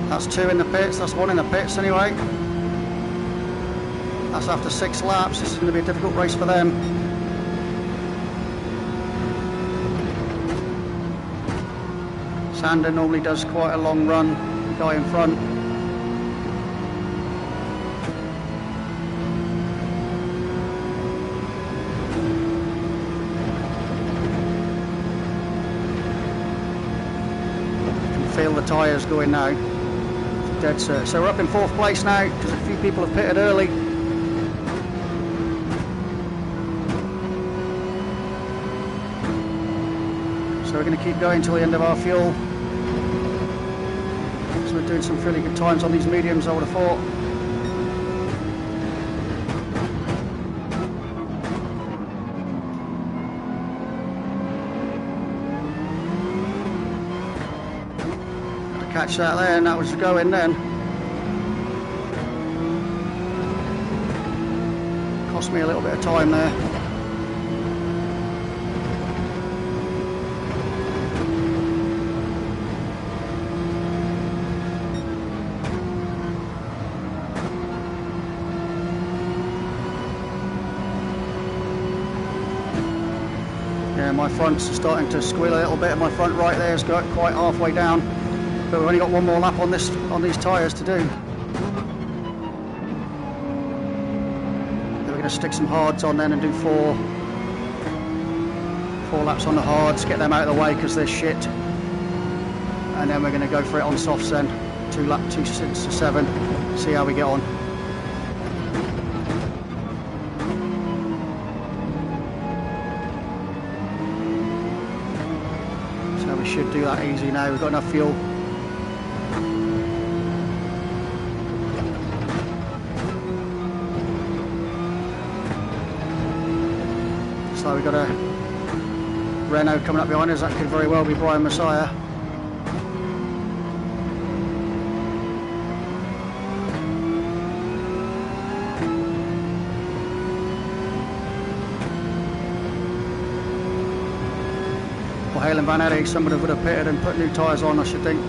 That's 2 in the pits, that's 1 in the pits anyway. That's after 6 laps, this is going to be a difficult race for them. Sander normally does quite a long run, the guy in front. You can feel the tyres going now. Dead cert. So we're up in 4th place now because a few people have pitted early. So we're going to keep going till the end of our fuel. So we're doing some fairly good times on these mediums, I would have thought. Catch that there, and that was going then. Cost me a little bit of time there. Yeah, my fronts are starting to squeal a little bit, and my front right there has got quite halfway down. But we've only got one more lap on these tyres to do. Then we're going to stick some hards on then and do four laps on the hards, get them out of the way because they're shit. And then we're going to go for it on softs then, 2 6 to 7, see how we get on. So we should do that easy now, we've got enough fuel. So we've got a Renault coming up behind us, that could very well be Brian Messiah. Or Halen Van Eddy, somebody would have pitted and put new tyres on, I should think.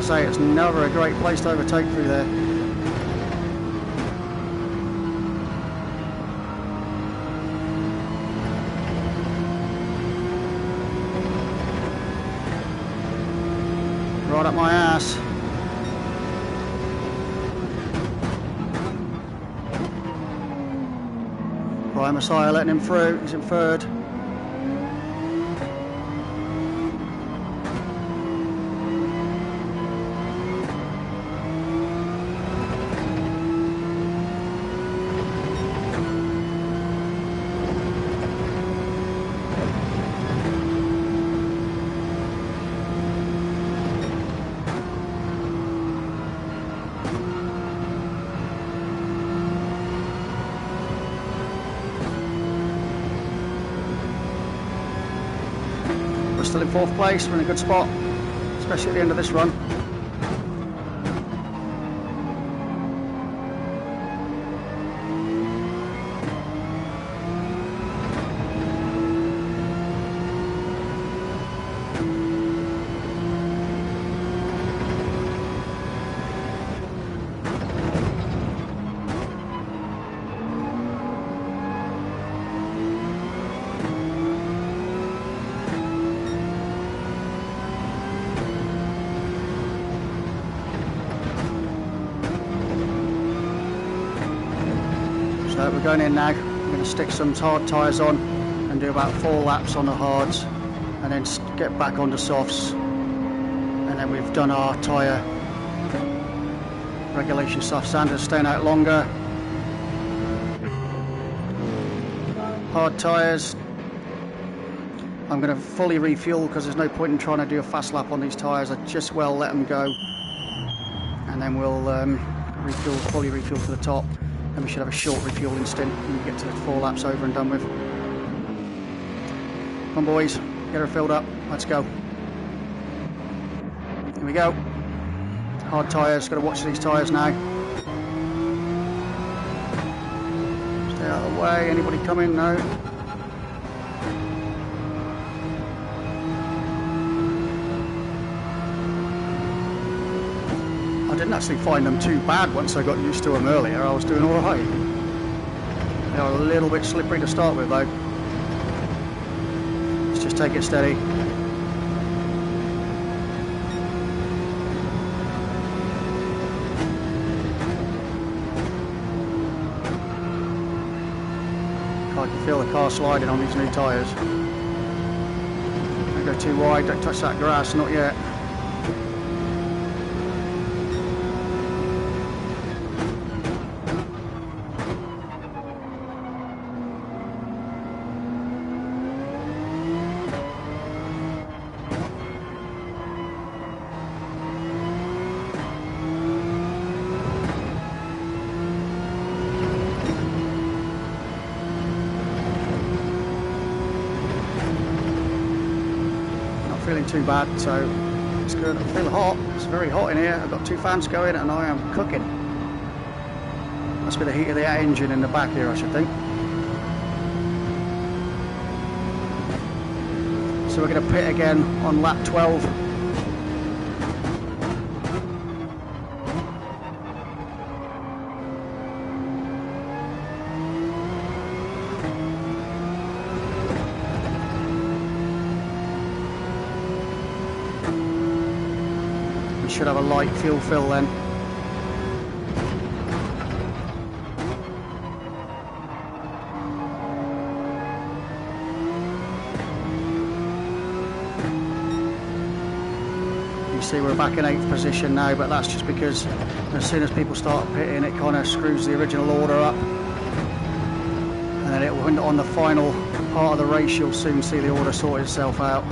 Say it's never a great place to overtake through there. Right up my ass. Brian Messiah letting him through, he's in third. We're still in 4th place, we're in a good spot, especially at the end of this run. So we're going in now, we're going to stick some hard tyres on and do about 4 laps on the hards and then get back onto softs, and then we've done our tyre regulation stuff. Sanders staying out longer, hard tyres. I'm going to fully refuel because there's no point in trying to do a fast lap on these tyres. I just well let them go and then we'll fully refuel to the top. And we should have a short refueling stint when we get to the 4 laps over and done with. Come on boys, get her filled up, let's go. Here we go. Hard tyres, got to watch these tyres now. Stay out of the way, anybody coming? No. I didn't actually find them too bad once I got used to them earlier. I was doing alright. They are a little bit slippery to start with though. Let's just take it steady. I can feel the car sliding on these new tyres. Don't go too wide, don't touch that grass, not yet. Feeling too bad, so it's good. I feel hot, it's very hot in here. I've got 2 fans going and I am cooking. Must be the heat of the engine in the back here, I should think. So we're going to pit again on lap 12. We should have a light fuel fill then. See, we're back in 8th position now, but that's just because as soon as people start pitting, it kind of screws the original order up, and then it will, on the final part of the race, you'll soon see the order sort itself out.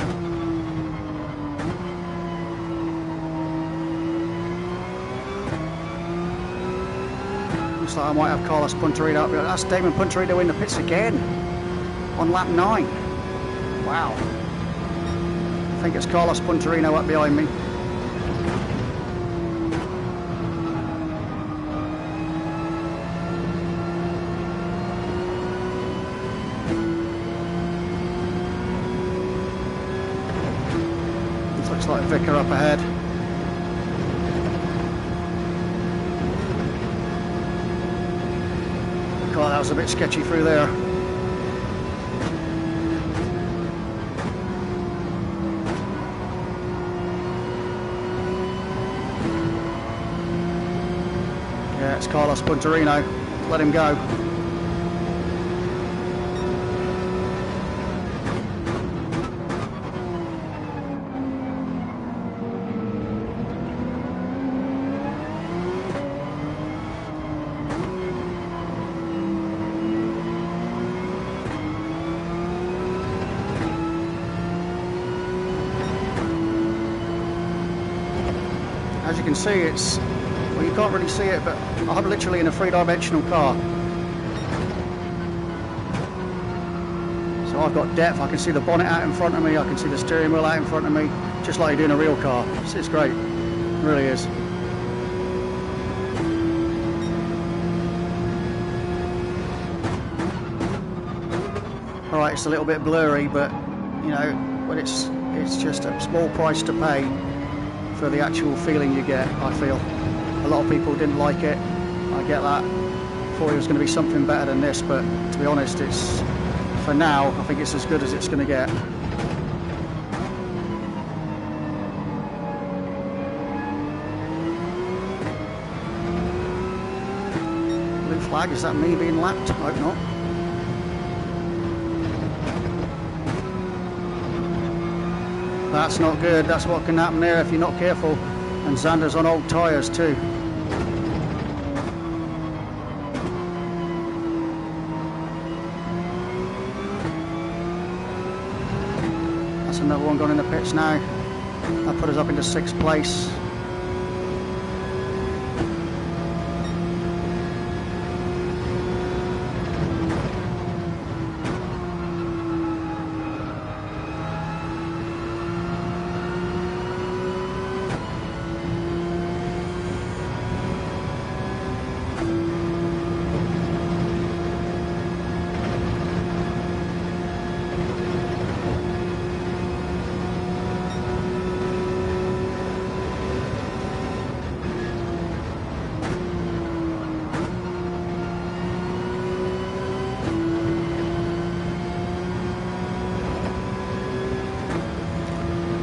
Looks like I might have Carlos Punterino up here. That's Damon Punterino in the pits again on lap 9. Wow. I think it's Carlos Punterino up behind me. Looks like Vicker up ahead. God, that was a bit sketchy through there. Yeah, it's Carlos Punterino. Let him go. As you can see, it's, well, you can't really see it, but I'm literally in a three-dimensional car. So I've got depth, I can see the bonnet out in front of me, I can see the steering wheel out in front of me, just like you do in a real car. It's great, it really is. Alright, it's a little bit blurry, but, you know, but it's just a small price to pay for the actual feeling you get, I feel. A lot of people didn't like it, I get that. Thought it was going to be something better than this, but to be honest, it's, for now, I think it's as good as it's going to get. Blue flag, is that me being lapped? I hope not. That's not good, that's what can happen there if you're not careful. And Xander's on old tyres too. That's another one gone in the pits now. That put us up into 6th place.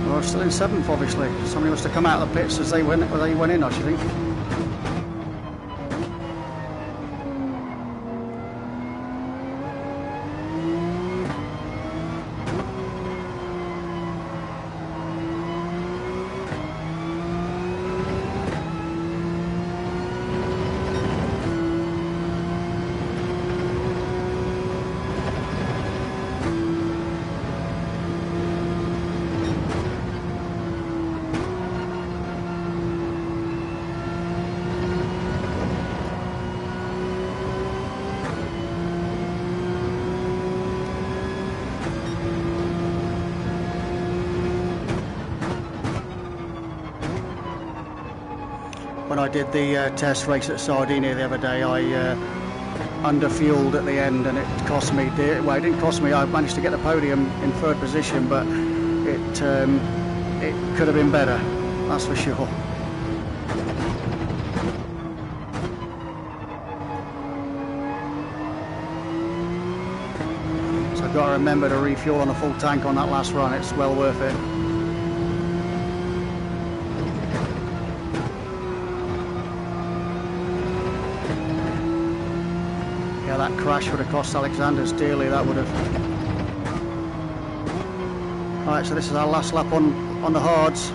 We're still in 7th, obviously. Somebody must have come out of the pits as they went in, I should think. when I did the test race at Sardinia the other day, I under-fueled at the end, and it cost me dear. Well, it didn't cost me. I managed to get the podium in 3rd position, but it could have been better, that's for sure. So I've got to remember to refuel on a full tank on that last run. It's well worth it. Yeah, that crash would have cost Alexander's dearly. That would have. Right, so this is our last lap on the hards.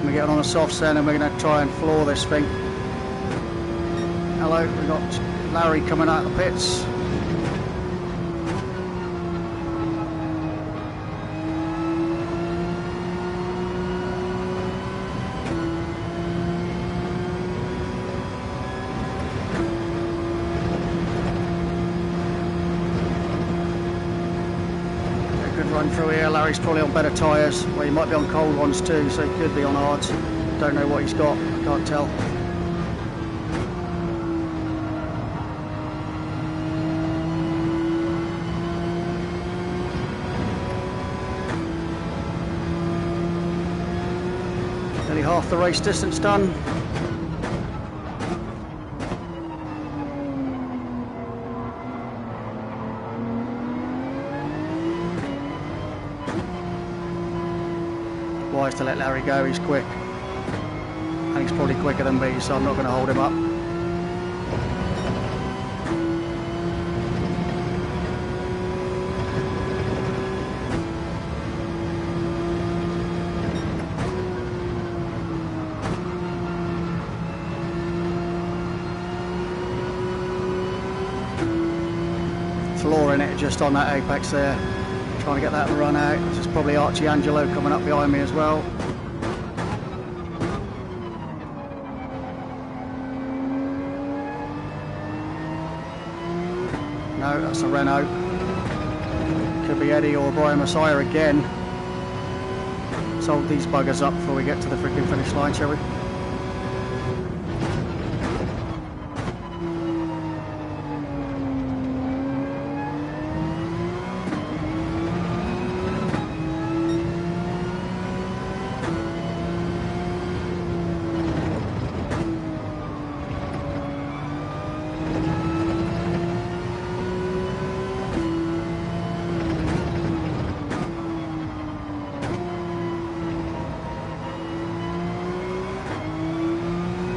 We're getting on the softs then, and we're going to try and floor this thing. Hello, we've got Larry coming out of the pits. Run through here. Larry's probably on better tyres. Well, he might be on cold ones too, so he could be on hards. Don't know what he's got, I can't tell. Nearly half the race distance done. Wise to let Larry go, he's quick, and he's probably quicker than me, so I'm not going to hold him up. Flooring it just on that apex there. Trying to get that run out. This is probably Archie Angelo coming up behind me as well. No, that's a Renault. Could be Eddie or Brian Messiah again. Let's hold these buggers up before we get to the freaking finish line, shall we?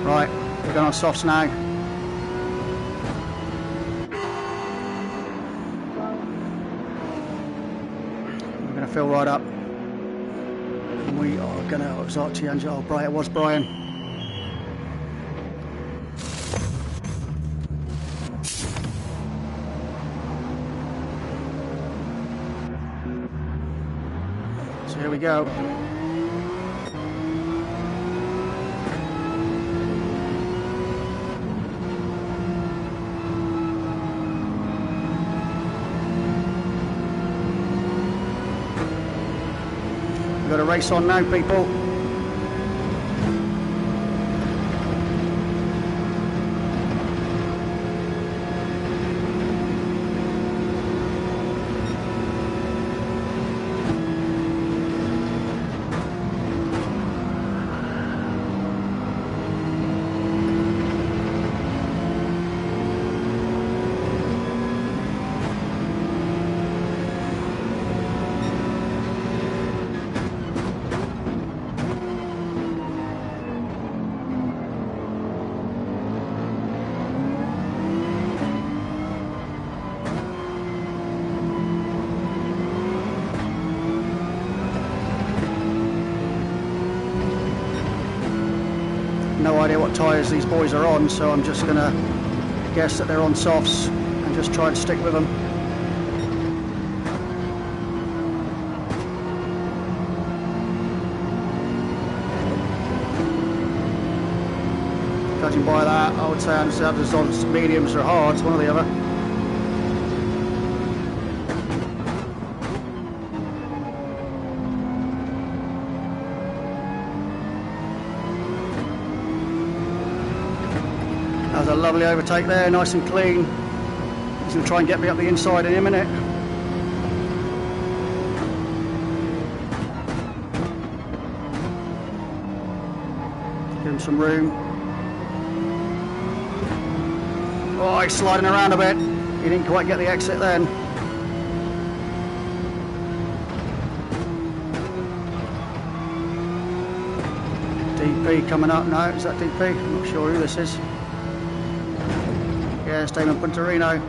Right, we're going on softs now. We're going to fill right up. And we are going to, it was Archie Angelo, oh, Brian, it was Brian. So here we go. We've got a race on now, people. No idea what tyres these boys are on, so I'm just going to guess that they're on softs and just try and stick with them. Judging by that, I would say I'm just on mediums or hards, one or the other. That's a lovely overtake there, nice and clean. He's going to try and get me up the inside in a minute. Give him some room. Oh, he's sliding around a bit. He didn't quite get the exit then. DP coming up now. Is that DP? I'm not sure who this is. Yeah, it's Damon Punterino.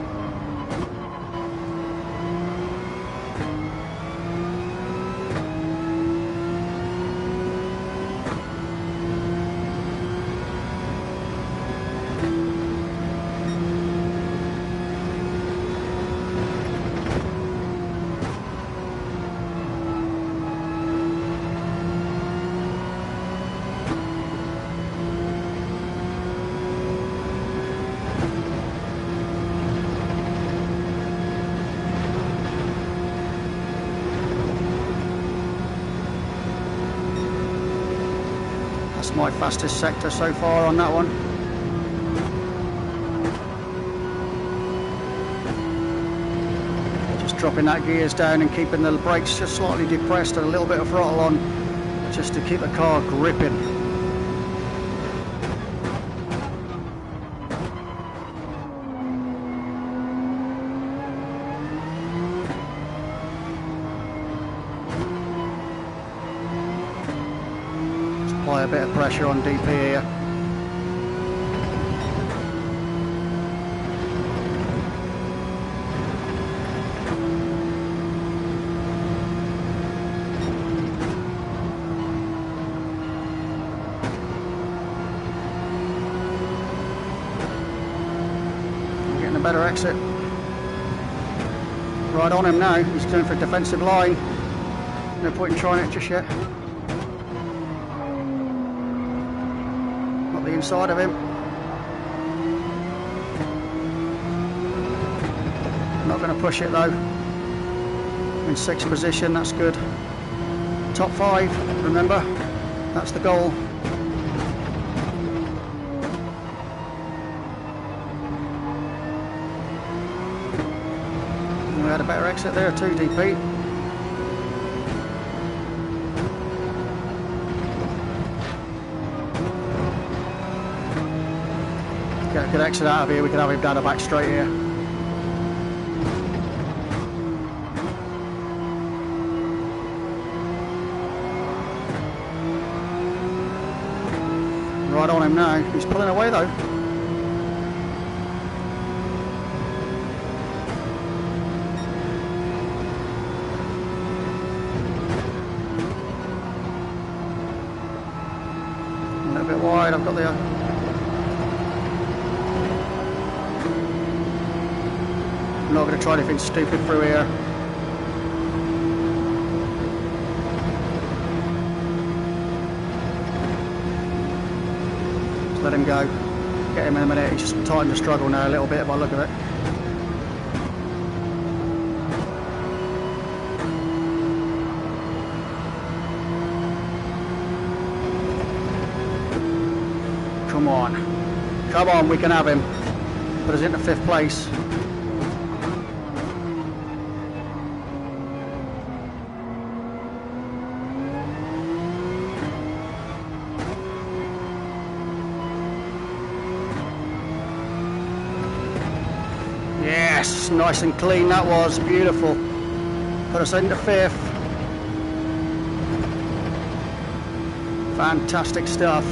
My fastest sector so far on that one. Just dropping that gears down and keeping the brakes just slightly depressed and a little bit of throttle on just to keep the car gripping. Apply a bit of pressure on DP here. I'm getting a better exit. Right on him now. He's going for a defensive line. No point in trying it just yet. The inside of him. Not going to push it though. In 6th position, that's good. Top 5, remember, that's the goal. And we had a better exit there too, DP. Get a good exit out of here, we could have him down the back straight here. Right on him now, he's pulling away though. A little bit wide, I've got the... I'm not going to try anything stupid through here. Just let him go. Get him in a minute. He's just starting to struggle now a little bit by the look of it. Come on. Come on, we can have him. Put us into 5th place. Yes, nice and clean that was, beautiful. Put us into 5th. Fantastic stuff.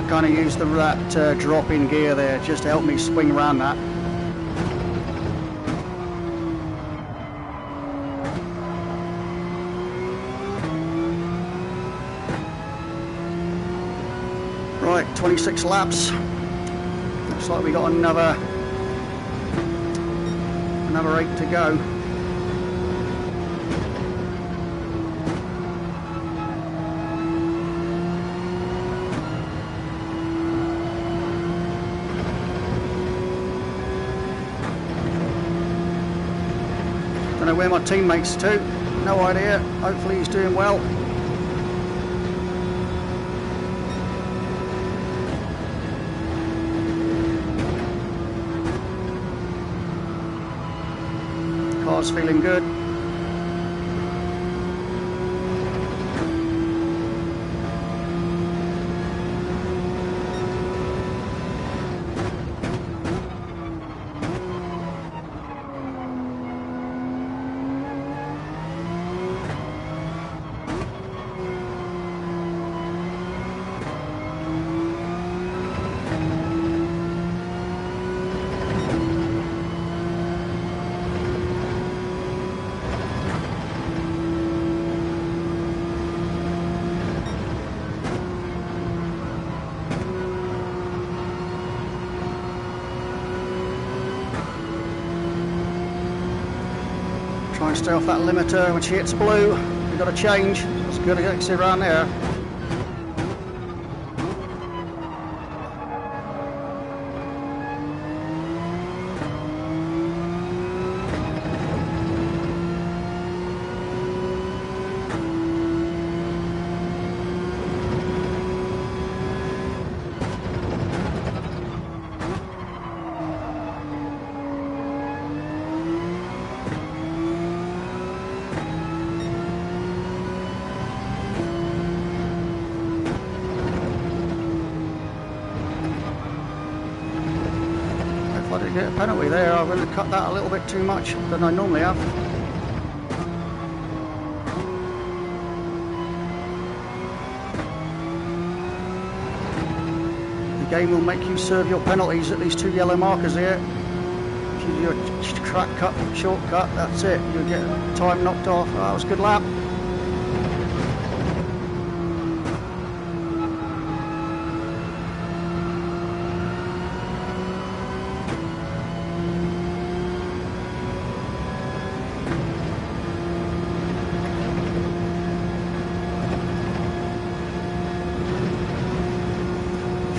kind of used that drop in gear there just to help me swing around that. Right, 26 laps. Looks like we got another 8 to go. Don't know where my teammate's to, no idea. Hopefully he's doing well. Car's feeling good. Try and stay off that limiter. When she hits blue, we've got to change. It's good to get around there. I did get a penalty there. I really cut that a little bit too much than I normally have. The game will make you serve your penalties at these 2 yellow markers here. If you do a track cut, shortcut, that's it. You'll get time knocked off. That was a good lap.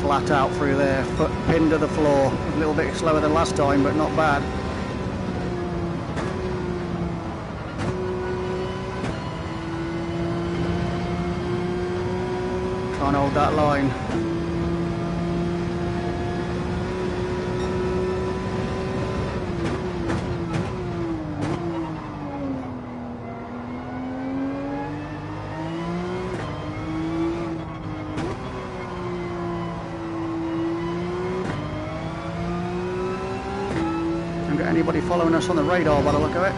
Flat out through there, foot pinned to the floor. A little bit slower than last time, but not bad. Try and hold that line. Don't get anybody following us on the radar by the look of it.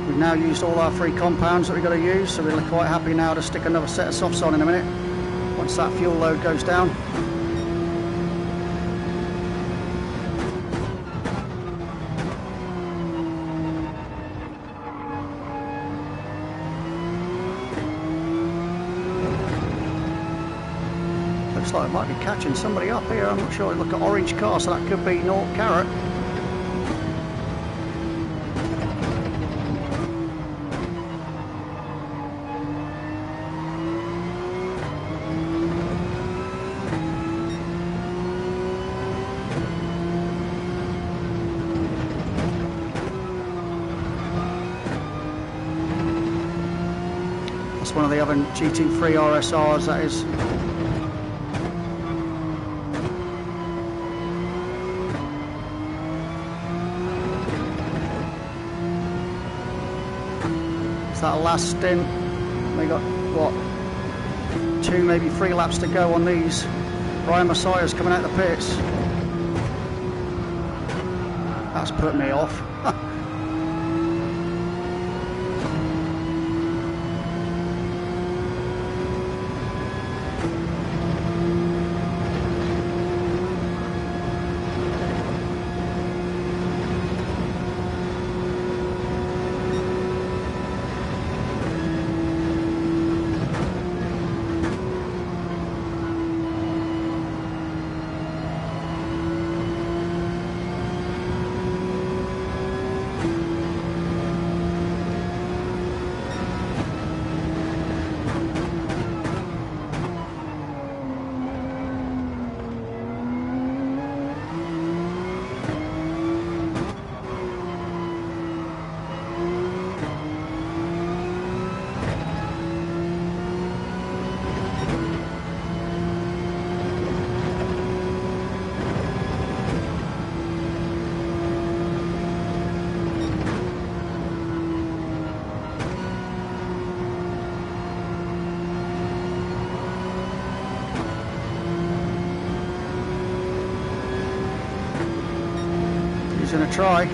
We've now used all our free compounds that we've got to use, so we're quite happy now to stick another set of softs on in a minute, once that fuel load goes down. Looks like it might be catching somebody up here, I'm not sure. Look at orange car, so that could be North Carrot. That's one of the other GT3 RSRs, that is. It's that last stint. We got, what, 2, maybe 3 laps to go on these. Brian Messiah's coming out the pits. That's put me off. He's going to try.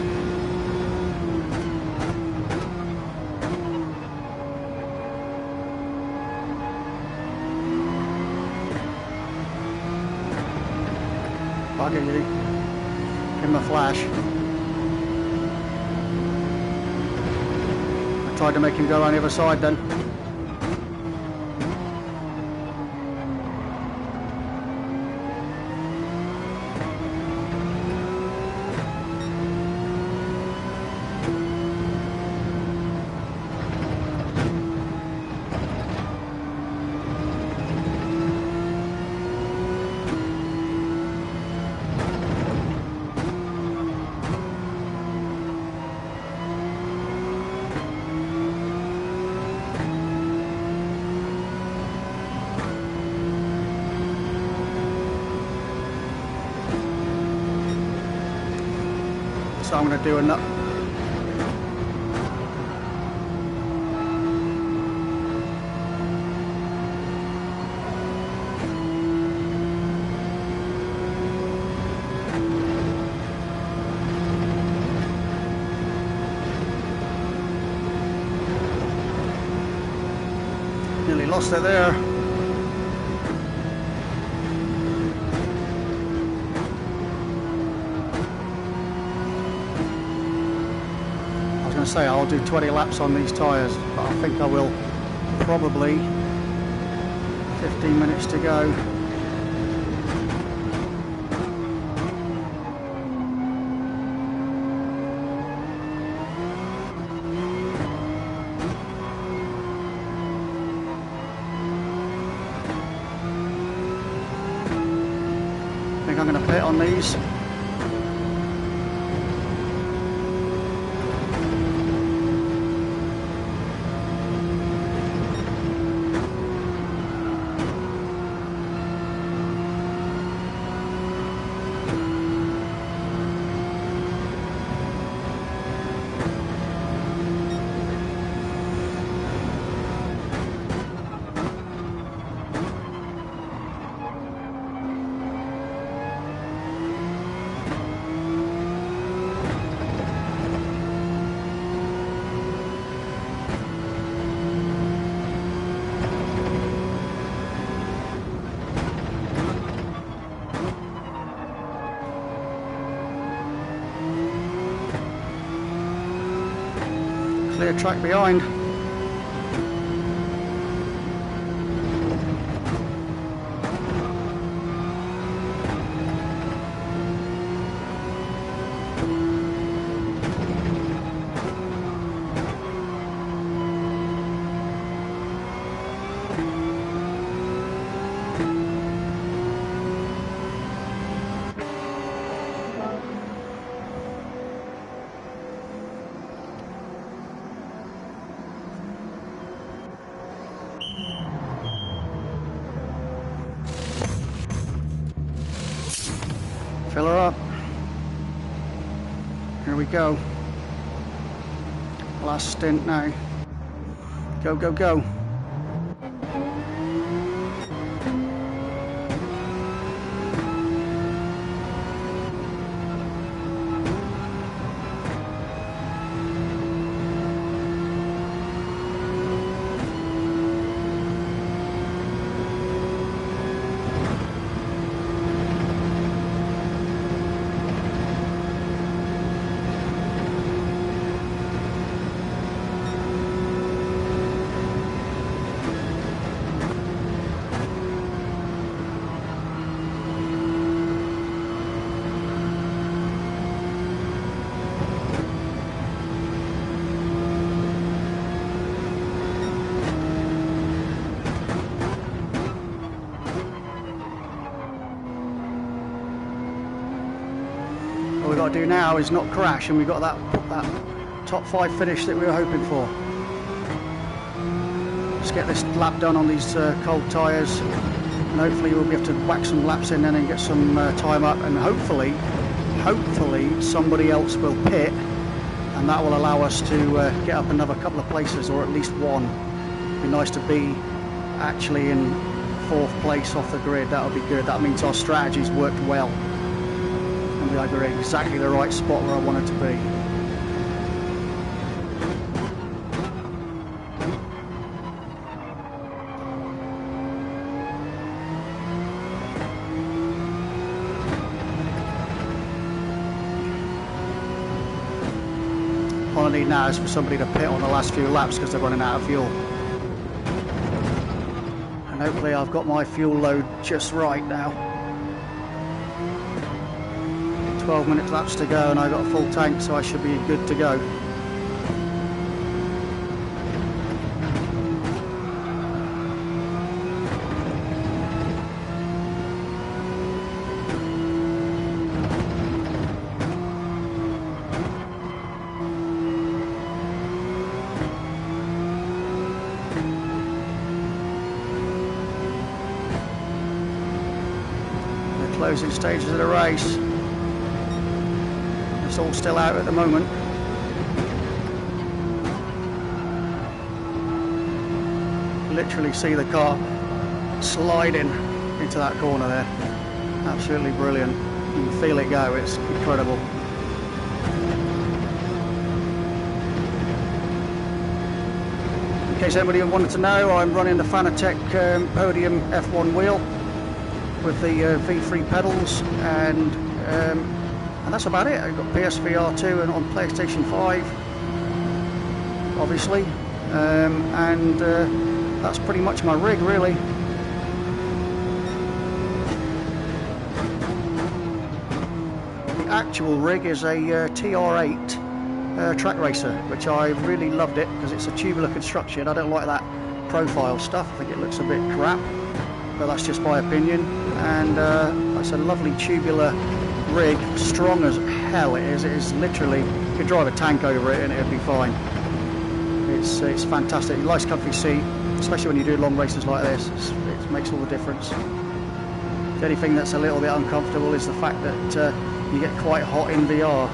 Bugger you. Give him a flash. I tried to make him go around the other side then. So I'm going to do another. Nearly lost it there. Say I'll do 20 laps on these tyres, but I think I will probably 15 minutes to go. I think I'm going to pit on these. Clear track behind. Fill her up. Here we go. Last stint now. Go, go, go. to do now is not crash, and we got that top 5 finish that we were hoping for. Let's get this lap done on these cold tyres, and hopefully we'll be able to whack some laps in then and get some time up, and hopefully somebody else will pit, and that will allow us to get up another couple of places, or at least one. It'd be nice to be actually in 4th place off the grid. That would be good. That means our strategy's worked well, and we are in exactly the right spot where I wanted to be. All I need now is for somebody to pit on the last few laps because they're running out of fuel. And hopefully I've got my fuel load just right now. 12-minute laps to go and I've got a full tank, so I should be good to go. Closing stages of the race. It's all still out at the moment. Literally see the car sliding into that corner there. Absolutely brilliant. You can feel it go, it's incredible. In case anybody wanted to know, I'm running the Fanatec Podium F1 wheel with the V3 pedals, and that's about it. I've got PSVR2 and on PlayStation 5, obviously, and that's pretty much my rig, really. The actual rig is a TR8 track racer, which I really loved it because it's a tubular construction. I don't like that profile stuff. I think it looks a bit crap, but that's just my opinion. And it's a lovely tubular rig, strong as hell. It is literally, you could drive a tank over it and it'd be fine. It's fantastic. Nice comfy seat, especially when you do long races like this. It makes all the difference. The only thing that's a little bit uncomfortable is the fact that you get quite hot in VR,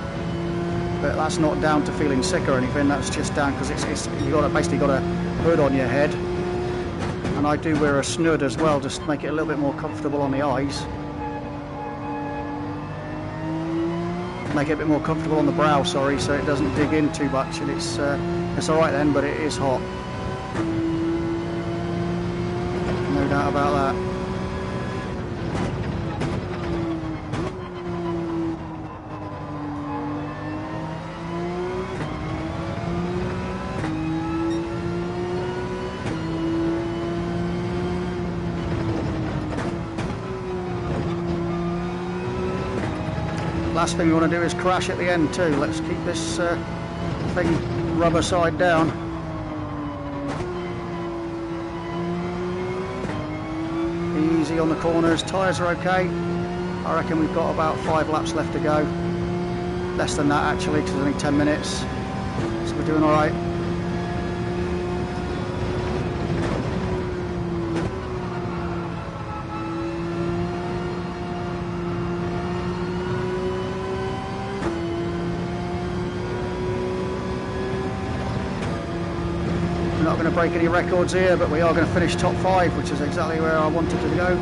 but that's not down to feeling sick or anything. That's just down because you basically got a hood on your head. And I do wear a snood as well, just to make it a little bit more comfortable on the eyes. Make it a bit more comfortable on the brow, sorry, so it doesn't dig in too much, and it's alright then, but it is hot. No doubt about that. Last thing we want to do is crash at the end too. Let's keep this thing rubber side down. Easy on the corners, tyres are okay. I reckon we've got about 5 laps left to go. Less than that actually, because it's only 10 minutes. So we're doing alright. We're not going to break any records here, but we are going to finish top 5, which is exactly where I wanted to go.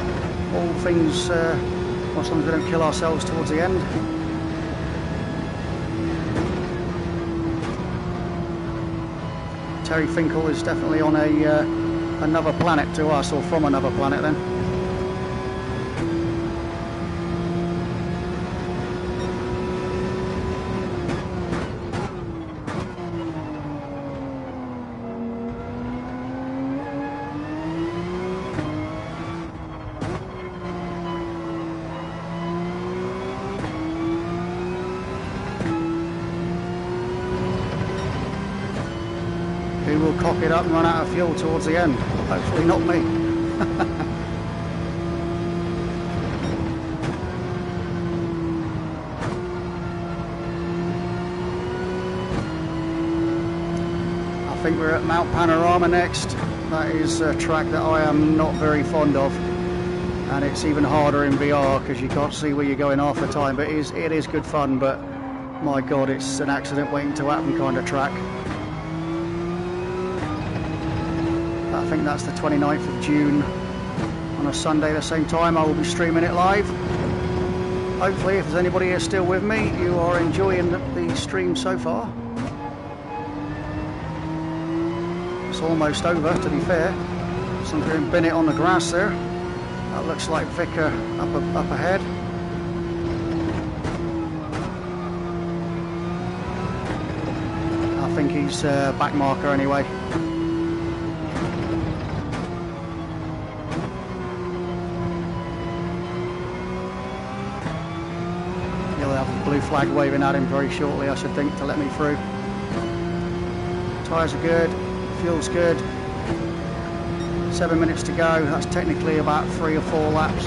All things, as long as we don't kill ourselves towards the end. Terry Finkel is definitely on another planet to us, or from another planet then. Who will cock it up and run out of fuel towards the end? Hopefully not me. think we're at Mount Panorama next. That is a track that I am not very fond of, and it's even harder in VR because you can't see where you're going half the time, but it is good fun, but my god, it's an accident waiting to happen kind of track. I think that's the 29th of June on a Sunday, the same time. I will be streaming it live. Hopefully, if there's anybody here still with me, you are enjoying the stream so far. It's almost over, to be fair. Some doing Bennett on the grass there. That looks like Vicar up ahead. I think he's back marker anyway. He'll have a blue flag waving at him very shortly, I should think, to let me through. Tyres are good, fuel's good. 7 minutes to go. That's technically about 3 or 4 laps.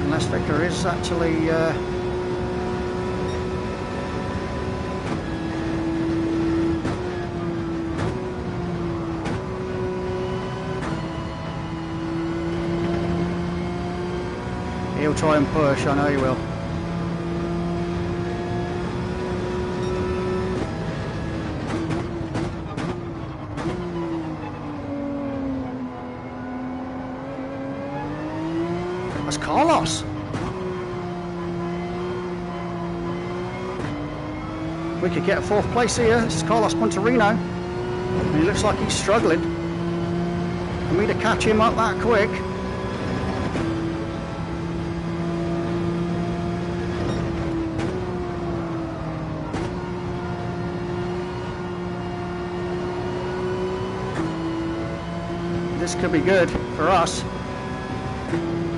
Unless Vicar is actually he'll try and push, I know he will. That's Carlos. We could get a 4th place here. This is Carlos Monterino. And he looks like he's struggling. For me to catch him up that quick. This could be good for us.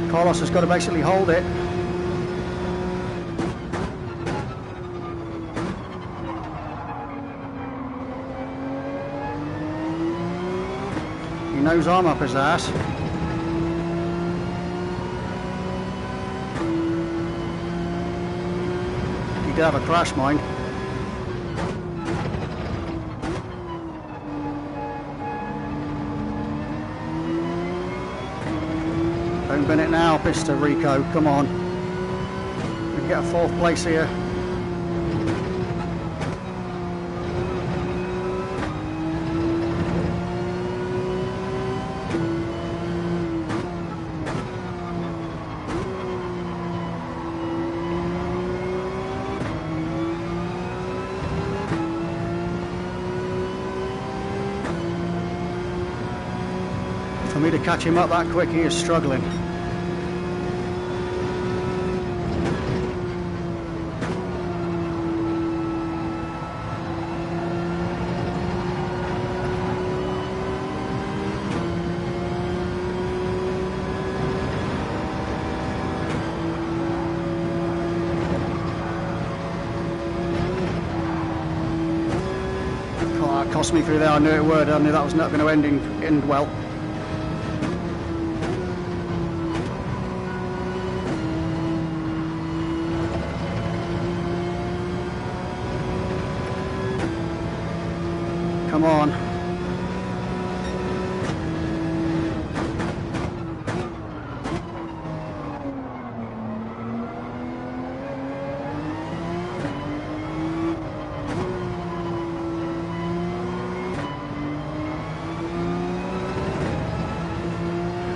Carlos has got to basically hold it. He knows I'm up his ass. He did have a crash, mind. Don't bin it now, Mr. Rico, come on. We can get a 4th place here. For me to catch him up that quick, he is struggling. Oh, that cost me through there, I knew it would. I knew that was not going to end well. Come on.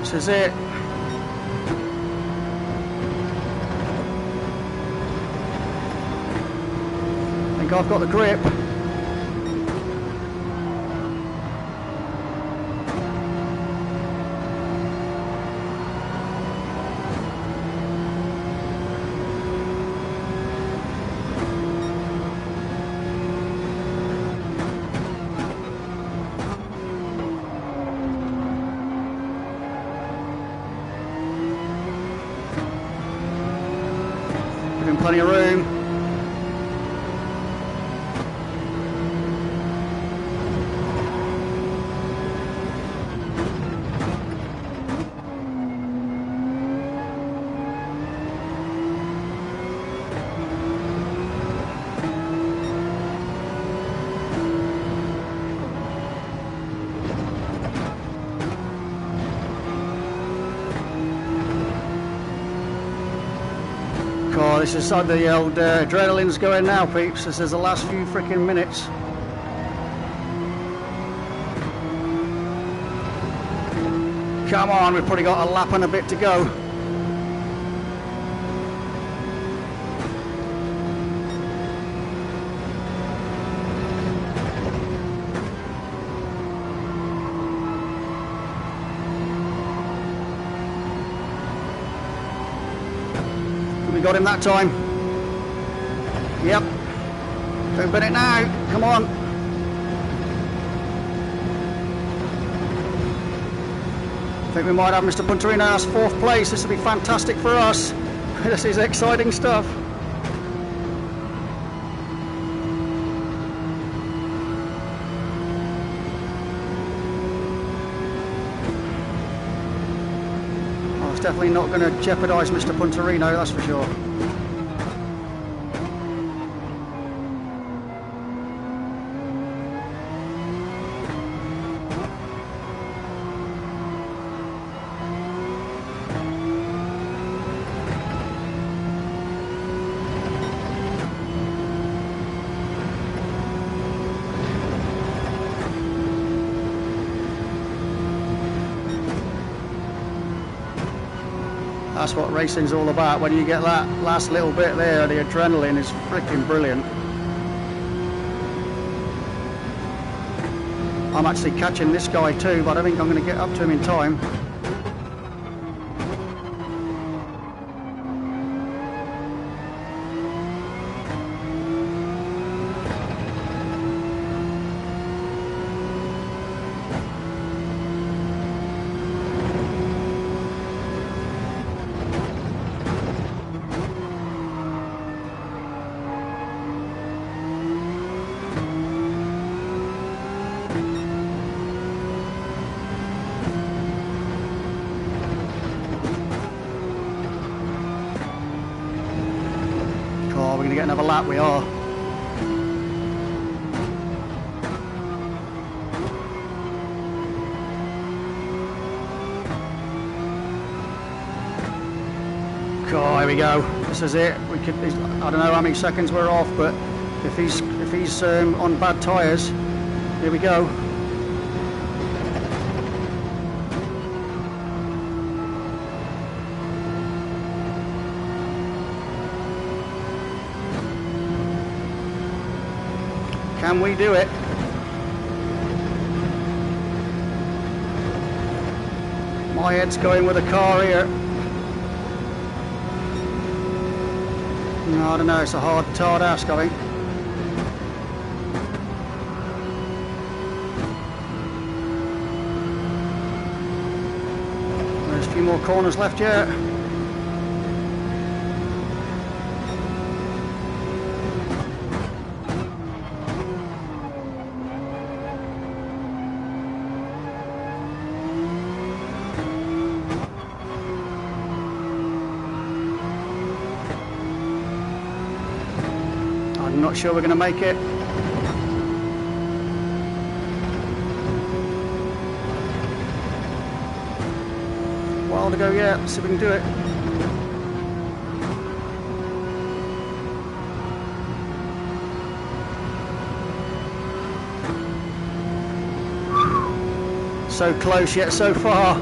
This is it. I think I've got the grip. Plenty of room. Oh, this is the old adrenaline's going now, peeps. This is the last few freaking minutes. Come on, we've probably got a lap and a bit to go. We got him that time. Yep. Don't bet it now. Come on. I think we might have Mr. Punterino as 4th place. This will be fantastic for us. This is exciting stuff. Oh, it's definitely not going to jeopardise Mr. Punterino, that's for sure. That's what racing's all about. When you get that last little bit there, the adrenaline is freaking brilliant. I'm actually catching this guy too, but I don't think I'm going to get up to him in time. We're going to get another lap, we are. Oh, here we go. This is it. We could. I don't know how many seconds we're off, but if he's on bad tyres, here we go. Can we do it? My head's going with a car here. No, I don't know, it's a hard ask, I think. There's a few more corners left yet. I'm not sure we're going to make it. While to go yet, let's see if we can do it. So close yet so far.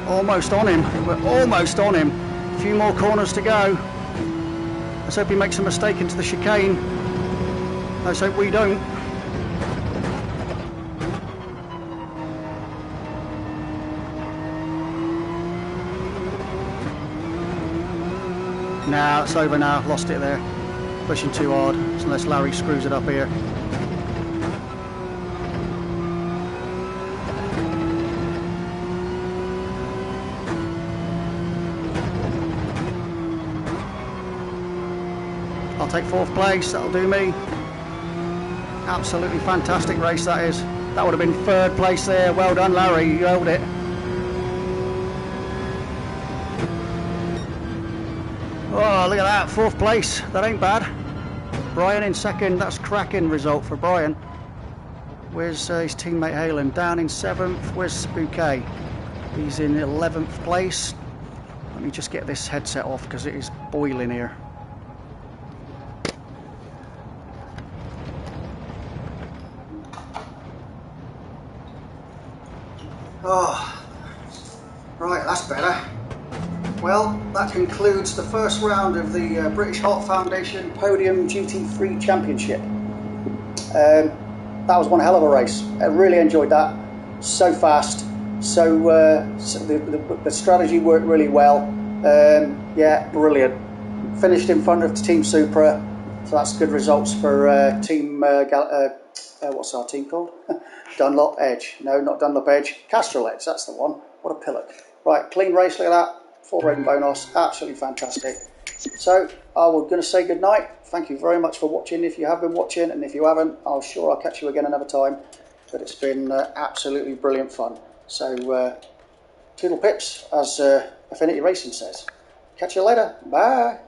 Almost on him. We're almost on him. A few more corners to go. Let's hope he makes a mistake into the chicane. Let's hope we don't. Nah, it's over now. Lost it there. Pushing too hard. Unless Larry screws it up here. I'll take 4th place, that'll do me. Absolutely fantastic race that is. That would have been 3rd place there. Well done, Larry, you held it. Oh, look at that, 4th place. That ain't bad. Brian in second. That's cracking result for Brian. Where's his teammate Halen? Down in 7th. Where's Bouquet? He's in 11th place. Let me just get this headset off because it is boiling here. Oh, right, that's better. Well, that concludes the first round of the British Heart Foundation Podium GT3 Championship. That was one hell of a race. I really enjoyed that. So fast. So the strategy worked really well. Yeah, brilliant. Finished in front of Team Supra, so that's good results for Team. What's our team called? Dunlop Edge. No, not Dunlop Edge. Castrol Edge. That's the one. What a pillock. Right, clean race. Look at that. 4 rating bonus. Absolutely fantastic. So I was going to say good night. Thank you very much for watching. If you have been watching, and if you haven't, I'll catch you again another time. But it's been absolutely brilliant fun. So toodle pips, as Affinity Racing says. Catch you later. Bye.